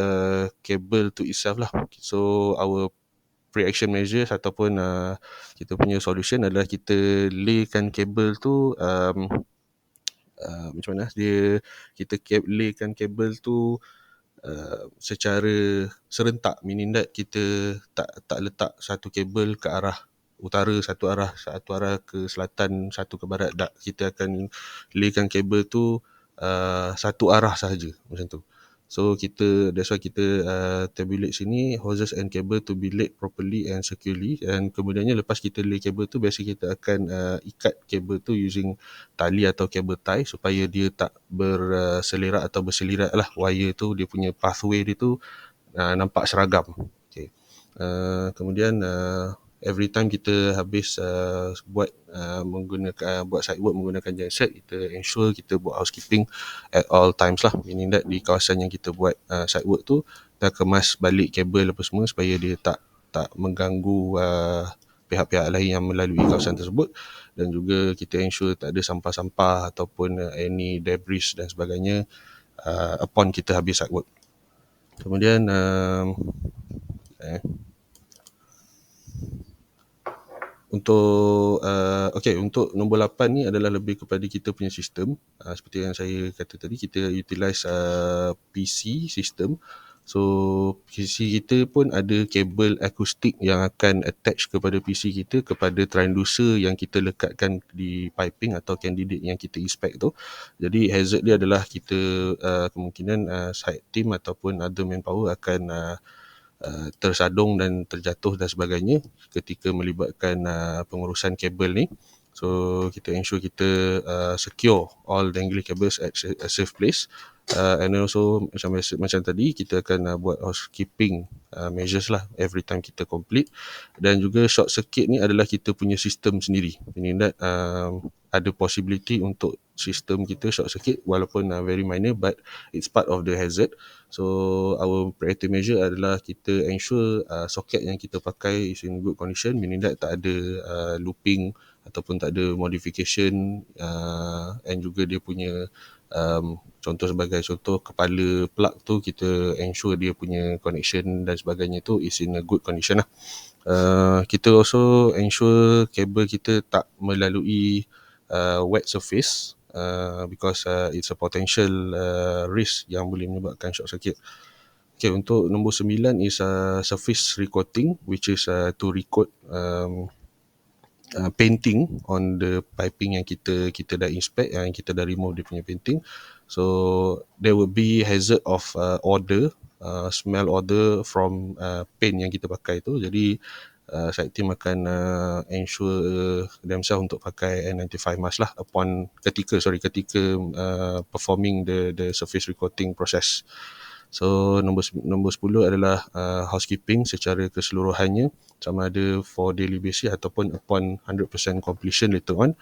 cable to itself lah. So our pre-action measures ataupun kita punya solution adalah kita laykan kabel tu macam mana kita laykan kabel tu secara serentak, meaning that kita tak letak satu kabel ke arah utara, satu arah ke selatan, satu ke barat. Kita akan laykan kabel tu satu arah sahaja, macam tu. So that's why kita tabulate sini hoses and cable to be laid properly and securely. Dan kemudiannya lepas kita lay kabel tu, biasa kita akan ikat kabel tu using tali atau kabel tie supaya dia tak berselerak atau berselirat lah. Wire tu, dia punya pathway dia tu nampak seragam. Okay. Kemudian every time kita habis buat site work menggunakan genset, kita ensure kita buat housekeeping at all times lah, meaning that di kawasan yang kita buat site work tu kita kemas balik kabel apa semua supaya dia tak mengganggu pihak-pihak lain yang melalui kawasan tersebut, dan juga kita ensure tak ada sampah-sampah ataupun any debris dan sebagainya upon kita habis site work. Kemudian untuk nombor 8 ni adalah lebih kepada kita punya sistem. Seperti yang saya kata tadi, kita utilize PC system. So PC kita pun ada kabel akustik yang akan attach kepada PC kita, kepada transducer yang kita lekatkan di piping atau candidate yang kita inspect tu. Jadi hazard dia adalah kita kemungkinan site team ataupun other manpower akan tersadung dan terjatuh dan sebagainya ketika melibatkan pengurusan kabel ni. So kita ensure kita secure all dangling cables at a safe place. And then also macam tadi kita akan buat housekeeping measures lah every time kita complete. Dan juga short circuit ni adalah kita punya sistem sendiri, meaning that ada possibility untuk sistem kita short circuit walaupun very minor, but it's part of the hazard. So our preventive measure adalah kita ensure socket yang kita pakai is in good condition, meaning that tak ada looping ataupun tak ada modification, and juga dia punya contoh kepala plug tu kita ensure dia punya connection dan sebagainya tu is in a good condition lah. Kita also ensure kabel kita tak melalui wet surface, because it's a potential risk yang boleh menyebabkan short circuit. Okay, untuk nombor 9 is surface recoating, which is to recoat painting on the piping yang kita dah inspect, yang kita dah remove dia punya painting. So there will be hazard of odor, smell odor from paint yang kita pakai tu. Jadi site team akan ensure themselves untuk pakai N95 mask lah ketika performing the surface recoating process. So nombor 10 adalah housekeeping secara keseluruhannya, sama ada for daily basis ataupun upon 100% completion later on.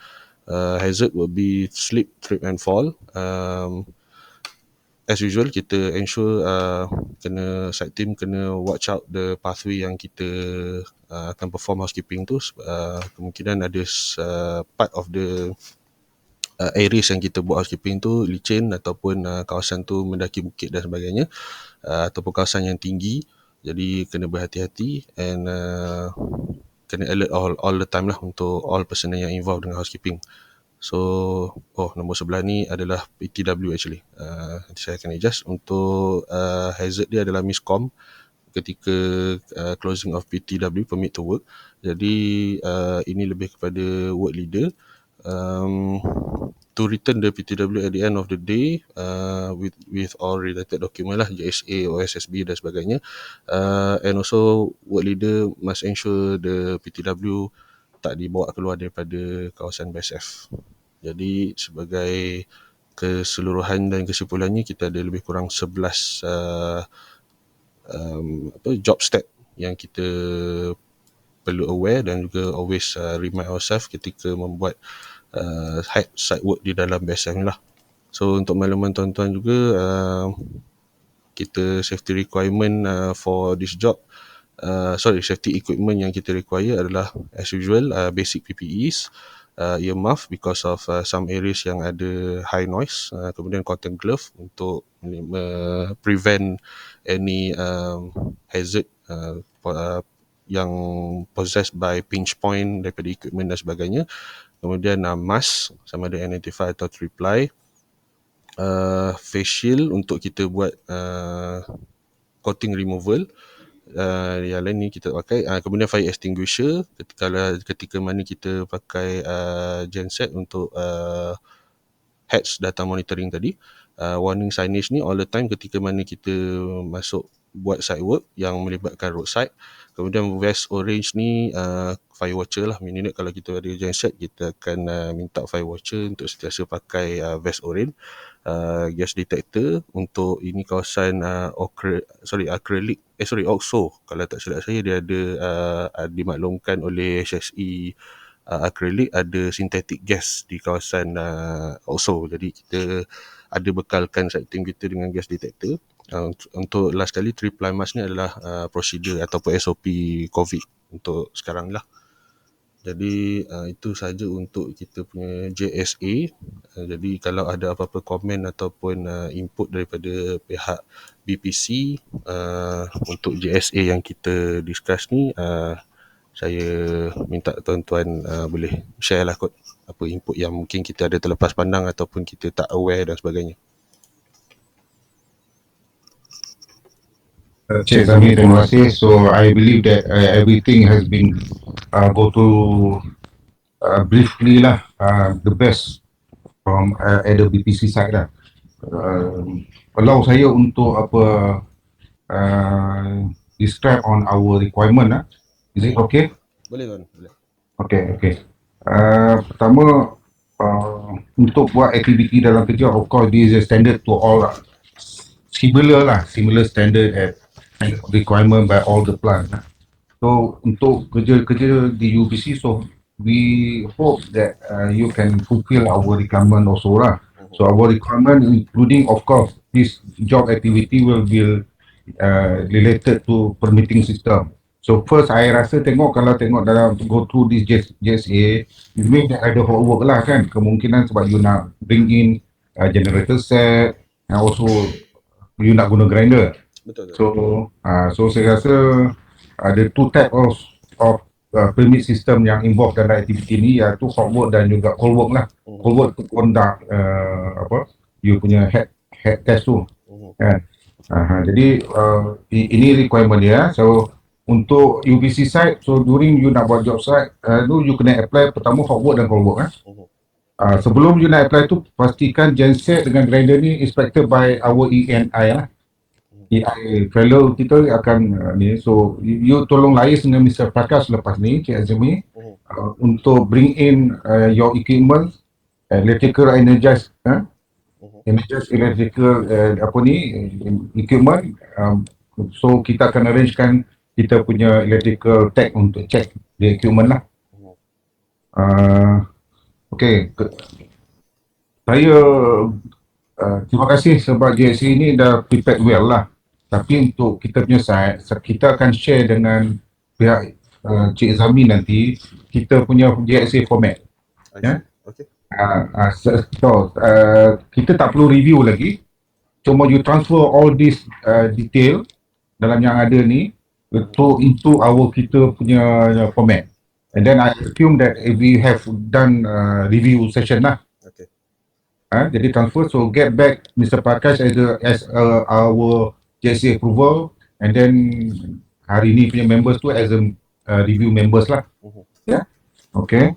Hazard will be slip, trip and fall. As usual, kita ensure site team kena watch out the pathway yang kita akan perform housekeeping tu. Kemungkinan ada part of the areas yang kita buat housekeeping tu licin ataupun kawasan tu mendaki bukit dan sebagainya, ataupun kawasan yang tinggi. Jadi kena berhati-hati and kena alert all the time lah untuk all personnel yang involved dengan housekeeping. So nombor 11 ni adalah PTW actually. Nanti saya akan adjust. Untuk hazard dia adalah miscom ketika closing of PTW, permit to work. Jadi ini lebih kepada work leader to return the PTW at the end of the day with all related document lah, JSA, OSSB dan sebagainya. And also work leader must ensure the PTW tak dibawa keluar daripada kawasan BSF. Jadi sebagai keseluruhan dan kesimpulannya, kita ada lebih kurang 11 job step yang kita perlu aware dan juga always remind ourselves ketika membuat site work di dalam BSF ni lah. So untuk makluman tuan-tuan juga, kita safety requirement for this job, safety equipment yang kita require adalah as usual basic PPEs, earmuff because of some areas yang ada high noise, kemudian cotton glove untuk prevent any hazard yang possessed by pinch point daripada equipment dan sebagainya. Kemudian mask sama ada N95 atau 3-ply, face shield untuk kita buat coating removal, yang lain ni kita pakai. Kemudian fire extinguisher ketika mana kita pakai genset untuk heads data monitoring tadi. Warning signage ni all the time ketika mana kita masuk buat site work yang melibatkan roadside. Kemudian vest orange ni fire watcher lah, meaning kalau kita ada genset kita akan minta fire watcher untuk sentiasa pakai vest orange. Gas detector untuk ini kawasan acrylic, OXO kalau tak silap saya, dia ada dimaklumkan oleh HSE acrylic, ada synthetic gas di kawasan OXO. Jadi kita ada bekalkan site team kita dengan gas detector. Untuk last kali 3-ply mask ni adalah prosedur ataupun SOP COVID untuk sekarang lah. Jadi itu saja untuk kita punya JSA. Jadi kalau ada apa-apa komen ataupun input daripada pihak BPC untuk JSA yang kita discuss ni, saya minta tuan-tuan boleh share lah kot apa input yang mungkin kita ada terlepas pandang ataupun kita tak aware dan sebagainya. Cik Zami, terima kasih. So I believe that everything has been go through briefly lah, the best from at the BPC side lah. Allow saya untuk describe on our requirement lah. Is it okay? Boleh tuan, boleh. Okay. Pertama, untuk buat aktiviti dalam kerja, of course this is a standard to all, similar standard at requirement by all the plant. So untuk kerja-kerja di UPC, so we hope that you can fulfill our requirement also lah. So our requirement including of course this job activity will be related to permitting system. So first I rasa kalau tengok dalam go through this JSA, you mean that ada homework lah kan, kemungkinan sebab you nak bring in generator set and also you nak guna grinder. Betul. So saya rasa ada two type of permit system yang involved dalam aktiviti ni, iaitu hot work dan juga cold work lah. Cold work tu conduct you punya head test tu kan. Jadi ini requirement dia. So untuk UPC site, so during you nak buat job site tu you kena apply pertama hot work dan cold work sebelum you nak apply tu pastikan genset dengan grinder ni inspected by our ENI lah. EI fellow kita akan ni, so you tolong liaise dengan Mr. Prakash lepas ni, Cik Azmi, untuk bring in your equipment, electrical energized electrical equipment, so kita akan arrangekan kita punya electrical tech untuk check the equipment lah. Okay, saya terima kasih sebab JSC ni dah prepared well lah. Tapi untuk kita punya side, kita akan share dengan pihak Cik Zami nanti kita punya JSA format. Ya. Okay. Kita tak perlu review lagi. Cuma you transfer all this detail dalam yang ada ni into our kita punya format. And then I assume that if we have done review session lah. Okay. Jadi transfer, so get back Mr. Prakash as our JSA approval, and then hari ni punya members tu as a review members lah. Ya. Okay.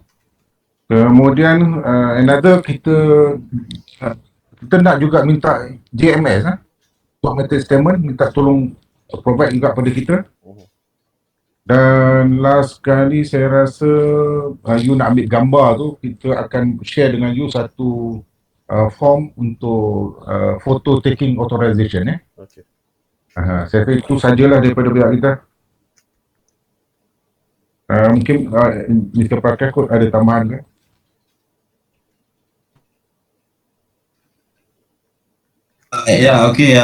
Kemudian another kita nak juga minta JMS untuk method statement, minta tolong provide juga pada kita. Dan last kali saya rasa you nak ambil gambar tu, kita akan share dengan you satu form untuk photo taking authorization. Okay. Saya rasa itu sajalah daripada pihak kita. Mungkin Mr. Prakash kot ada tambahan ke? Ya, okey.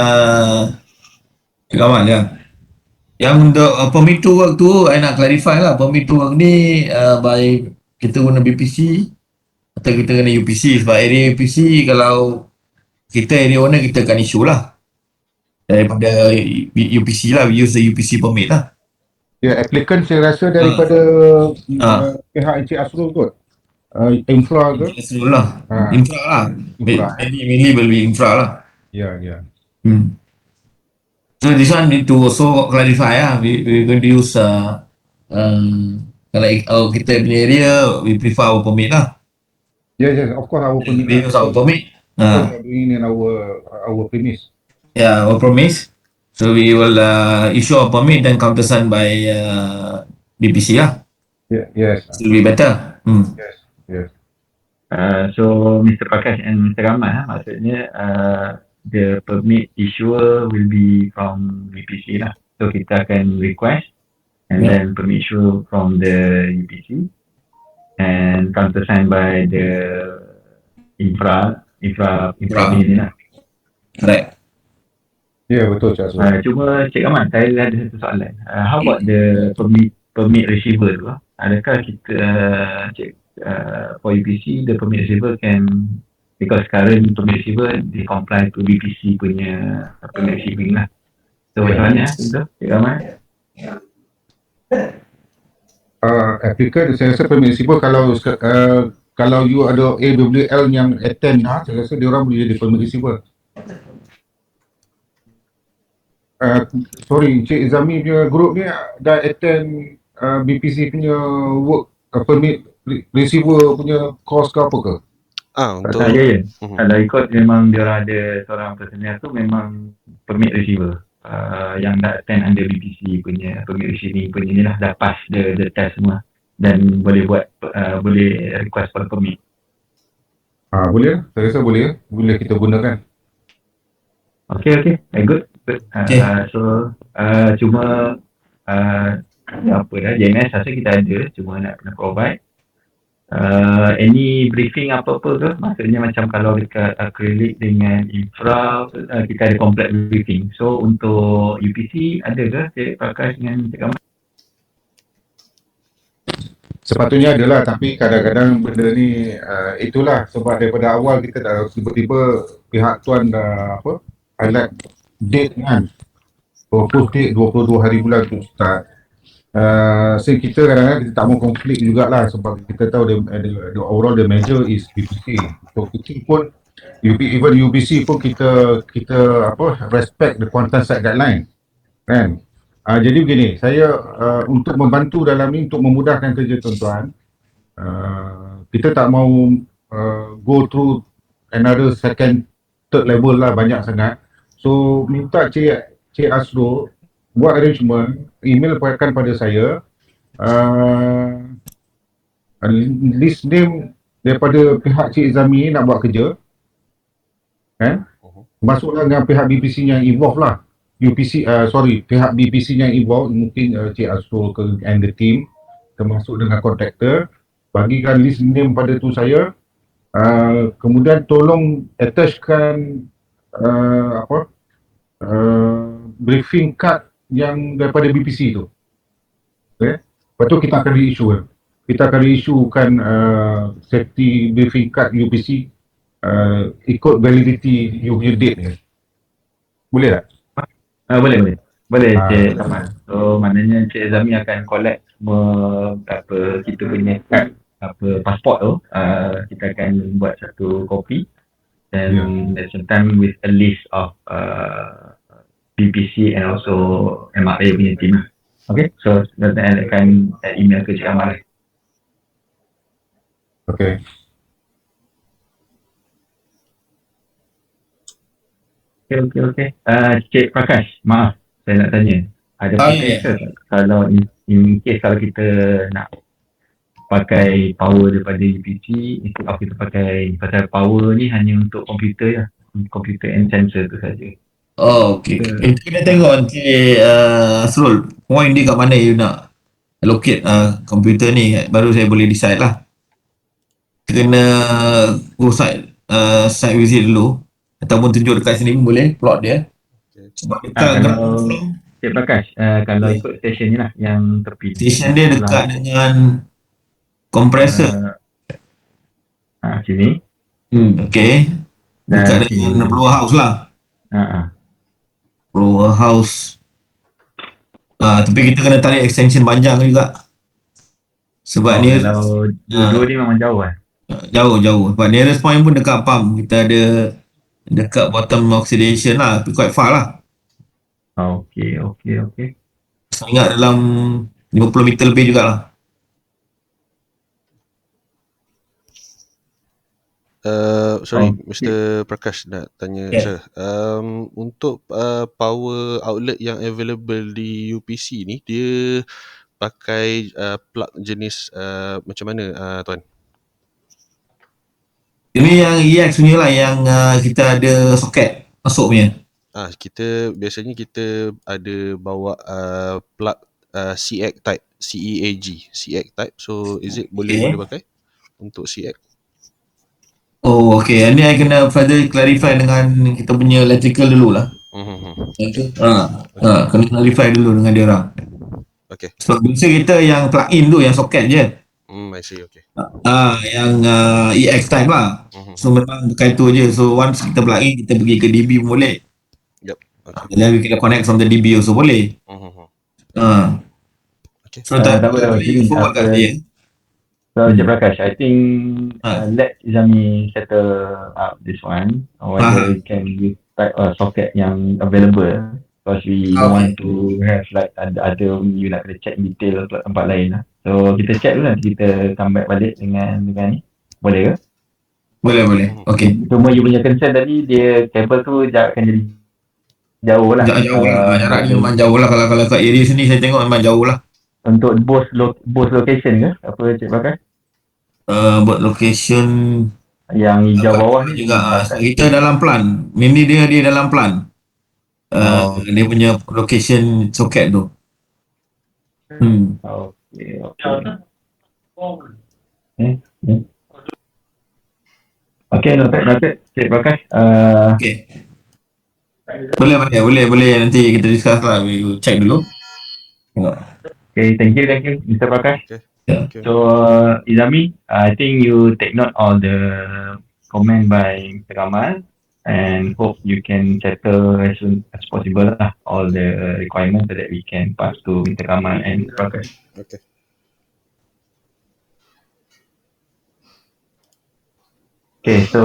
Kawan ya. Yang untuk permit to work tu, saya nak clarify lah. Permit to work ni by kita guna BPC atau kita guna UPC. Sebab area UPC, kalau kita area owner, kita akan issue lah. Daripada UPC lah, we use the UPC permit lah. Ya, applicant saya rasa daripada pihak Encik Asrul kot. Infra ke? Asrul lah. Infra lah. Infra. Mainly will be infra lah. Ya. So this one need to also clarify lah. We're going to use kalau kita punya area, we prefer our permit lah. Yes, of course our permit. We use our permit. In our premise. Yeah, our promise. So we will issue a permit then countersigned by BPC lah. Yes. It will be better. Yes. So Mr. Prakash and Mr. Rahman, maksudnya the permit issuer will be from BPC lah. So kita akan request and then permit issue from the UPC and countersigned by the infra ni lah. Correct. Ya, betul Cik Asrul. Cuma Cik Rahman, saya ada satu soalan. How about the permit receiver tu? Adakah kita for UPC the permit receiver can, because current permit receiver they comply to BPC punya permit receiving lah. So macam mana itu Cik Rahman? Applicant saya rasa permit receiver kalau you ada AWL yang attend saya rasa dia orang boleh jadi permit receiver. Sorry, Cik Zami punya group ni dah attend BPC punya work permit receiver punya course ke apa ke? Untuk Ya. Kalau ikut memang dia orang ada seorang personal tu memang permit receiver yang dah attend under BPC punya permit receiving punya ni lah, dah pass the test semua. dan boleh buat boleh request for permit. Boleh, saya rasa boleh kita gunakan. Okay, good. Okay. So cuma apa dah, JMS rasa kita ada, cuma nak kena provide any briefing apa-apa ke, maksudnya macam kalau dekat acrylic dengan infra kita ada complete briefing. So untuk UPC ada ke Cik Prakash dengan Cik Kamal? Sepatutnya adalah, tapi kadang-kadang benda ni itulah sebab daripada awal kita dah tiba-tiba pihak tuan dah highlight date kan, propose date 22 hari bulan tu start. So kita kadang-kadang kita tak mau konflik jugalah sebab kita tahu the overall the major is UPC. So kita pun even UPC pun kita respect the quantum site guideline kan. Jadi begini, saya untuk membantu dalam ni, untuk memudahkan kerja tuan-tuan, kita tak mau go through another second, third level lah, banyak sangat. So minta Cik Asro buat arrangement, email pada saya, list name daripada pihak Cik Zami nak buat kerja, kan? Masuklah dengan pihah BPC yang involved lah. Pihak BPC yang involved, mungkin Cik Asro and the team, termasuk dengan kontraktor, bagikan list name pada tu saya. Kemudian tolong attachkan briefing card yang daripada BPC tu. Okay? Lepas tu kita akan reissue. Kita akan reissuekan safety briefing card UPC ikut validity you punya date ni. Boleh tak? Boleh Cik Kamal. So maknanya Cik Zami akan collect semua kita punya card, pasport tu, kita akan buat satu kopi dan at the same time with a list of BPC and also MRA punya team. Okay, so nanti akan email ke Cik Kamal. Okay. Okay. Cik Prakash, maaf saya nak tanya. Ada potential kalau in case kalau kita nak pakai power daripada UPC, instead of kita pakai, pasal power ni hanya untuk komputer je, komputer and sensor tu saja. Oh, okay. Kita kena tengok nanti Asrul, point dia kat mana you nak allocate komputer ni, baru saya boleh decide lah. Kita kena go site visit dulu, ataupun tunjuk dekat sini pun boleh, plot dia. Sebab kita kalau Cik Prakash, kalau ikut station ni lah yang tepi. station dia dekat dengan kompresor. Sini. Okay. Dekat dengan blower house lah. Blower house. Tapi kita kena tarik extension panjang juga. Sebab ni kalau dua ni memang jauh lah. Jauh. Sebab nearest point pun dekat pump. Kita ada dekat bottom oxidation lah. Quite far lah. Okay. Sangat dalam 50 meter lebih jugalah. Mr. Prakash nak tanya sir. Untuk power outlet yang available di UPC ni, dia pakai plug jenis macam mana tuan? Ini yang EX punya lah, yang kita ada soket masuk punya. Biasanya kita ada bawa plug CX type, CEAG type. So is it boleh pakai untuk CX? Oh, okay. Ini I kena further clarify dengan kita punya electrical dululah. Kena clarify dulu dengan dia orang. Okay. Sebab biasa kita yang plug in tu, yang soket je. I see, okay. Yang EX type lah. So memang bukan tu je. So once kita plug in, kita pergi ke DB pun boleh. Yep. Okay. Then kita connect from the DB also boleh. Okay. So tak apa forward kat dia. So Cik Prakash, I think let Zami settle up this one, whether we can use type socket yang available, because we don't want to have like ada you nak kena check detail tempat lain lah. So kita check dulu, nanti kita come back balik dengan ni. Boleh ke? Boleh. Okay. Cuma you punya concern tadi, dia kabel tu akan jadi jauh lah. Jarak dia memang jauh lah. Kalau kat area sini saya tengok memang jauh lah. untuk both location ke? Apa Cik Bakas? Buat location Yang hijau bawah ni juga Bakas. kita dalam plan. Mainly dia dalam plan. Dia punya location soket tu. Okay. Okay, noted. Cik Bakas. Okay. Boleh nanti kita discuss lah. We will check dulu. Tengok. Okay, thank you, Mr. Bakas. Okay. Yeah. Thank you. So, Izami, I think you take note all the comment by Mr. Kamal and hope you can settle as soon as possible lah, all the requirements so that we can pass to Mr. Kamal and Mr. Bakas. Okay. Okay, so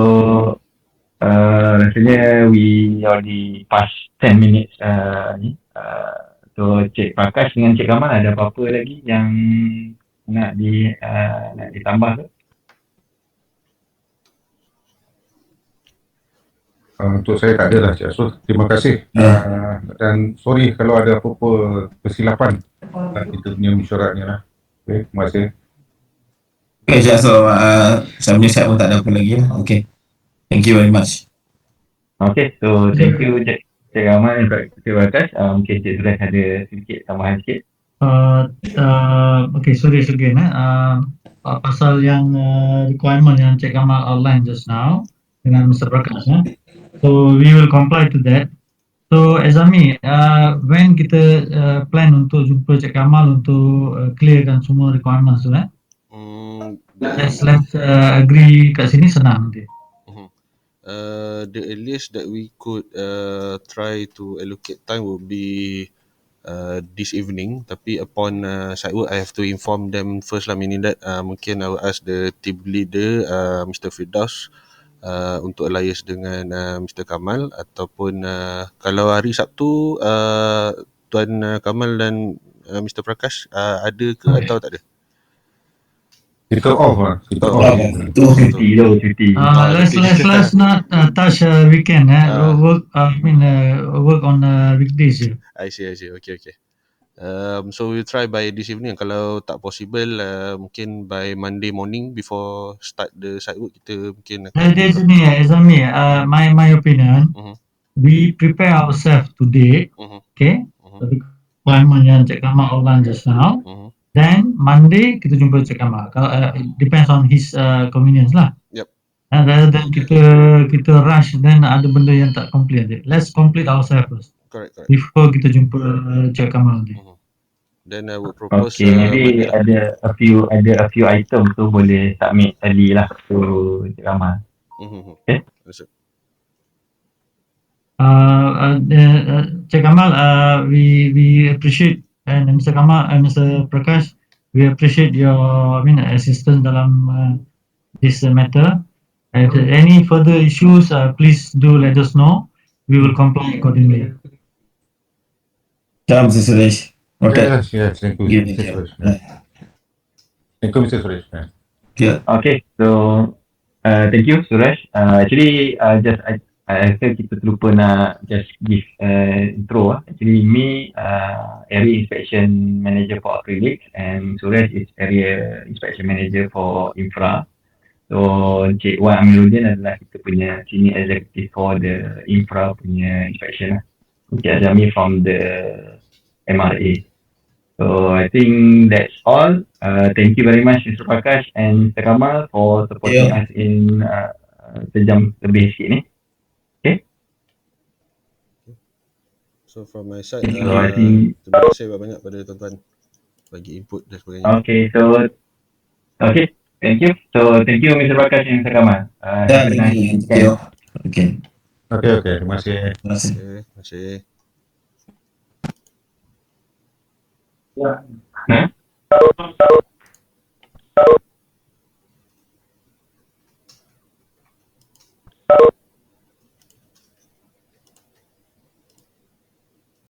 rasanya we already past 10 minutes ni. So Cik Prakash dengan Cik Kamal ada apa-apa lagi yang nak ditambah ke? Untuk saya tak ada lah Cik Asrul. Terima kasih. Dan sorry kalau ada apa-apa kesilapan kita punya mesyuarat ni lah. Okay, terima kasih. Okay, so saya punya side pun tak ada apa lagi lah. Okay. Thank you very much. Okay, so thank you Cik Kamal dan Cik Prakash. Mungkin Cik Suresh ada sedikit tambahan sikit. Okay, sorry again. Pasal yang requirement yang Cik Kamal outline just now dengan Mr. Prakash. So we will comply to that. So Azami, when kita plan untuk jumpa Cik Kamal untuk clearkan semua requirements tu, let's agree kat sini senang nanti. The earliest that we could try to allocate time would be this evening, tapi upon site work I have to inform them first lah, meaning that mungkin I will ask the team leader Mr. Firdaus untuk liaise dengan Mr. Kamal, ataupun kalau hari Sabtu Tuan Kamal dan Mr. Prakash ada ke atau tak ada? Kita off lah. Kita off. Cuti. Let's not touch weekend. Work on weekdays. I see. Okay. So we'll try by this evening. Kalau tak possible, mungkin by Monday morning before start the site work kita mungkin akan. There's ni, Azami. My opinion. We prepare ourselves today. Okay. The requirement yang Cik Kamal outline just now. Then Monday kita jumpa Cik Kamal. It depends on his convenience lah. Yep. And rather than kita rush, then ada benda yang tak complete. Let's complete ourselves first. Correct. Before kita jumpa Cik Kamal nanti. Then I would propose. Okay, maybe ada a few items tu boleh submit early lah to Cik Kamal. Okay. Cik Kamal, we appreciate, and Mr. Kamal and Mr. Prakash, we appreciate your assistance dalam this matter. If there any further issues, please do let us know. We will comply accordingly. Salam Mr. Suresh. Okay. Yes, thank you, Mr. Suresh. Thank you, Mr. Suresh. Okay, so thank you, Suresh. Actually, I rasa kita terlupa nak just give intro. Actually, me area inspection manager for acrylics, and Suresh is area inspection manager for infra. So Cik Wan Amiruddin adalah kita punya senior executive for the infra punya inspection lah. Cik Azami from the MRA. So I think that's all. Thank you very much Mr. Prakash and Mr. Kamal for supporting us in sejam lebih sikit ni. Okay. So from my side, I think terima kasih banyak pada tuan-tuan bagi input dan sebagainya. Okay, thank you. So thank you Mr. Prakash and Mr. Kamal. Thank you. Okay. Terima kasih. Terima kasih. Terima kasih. Huh?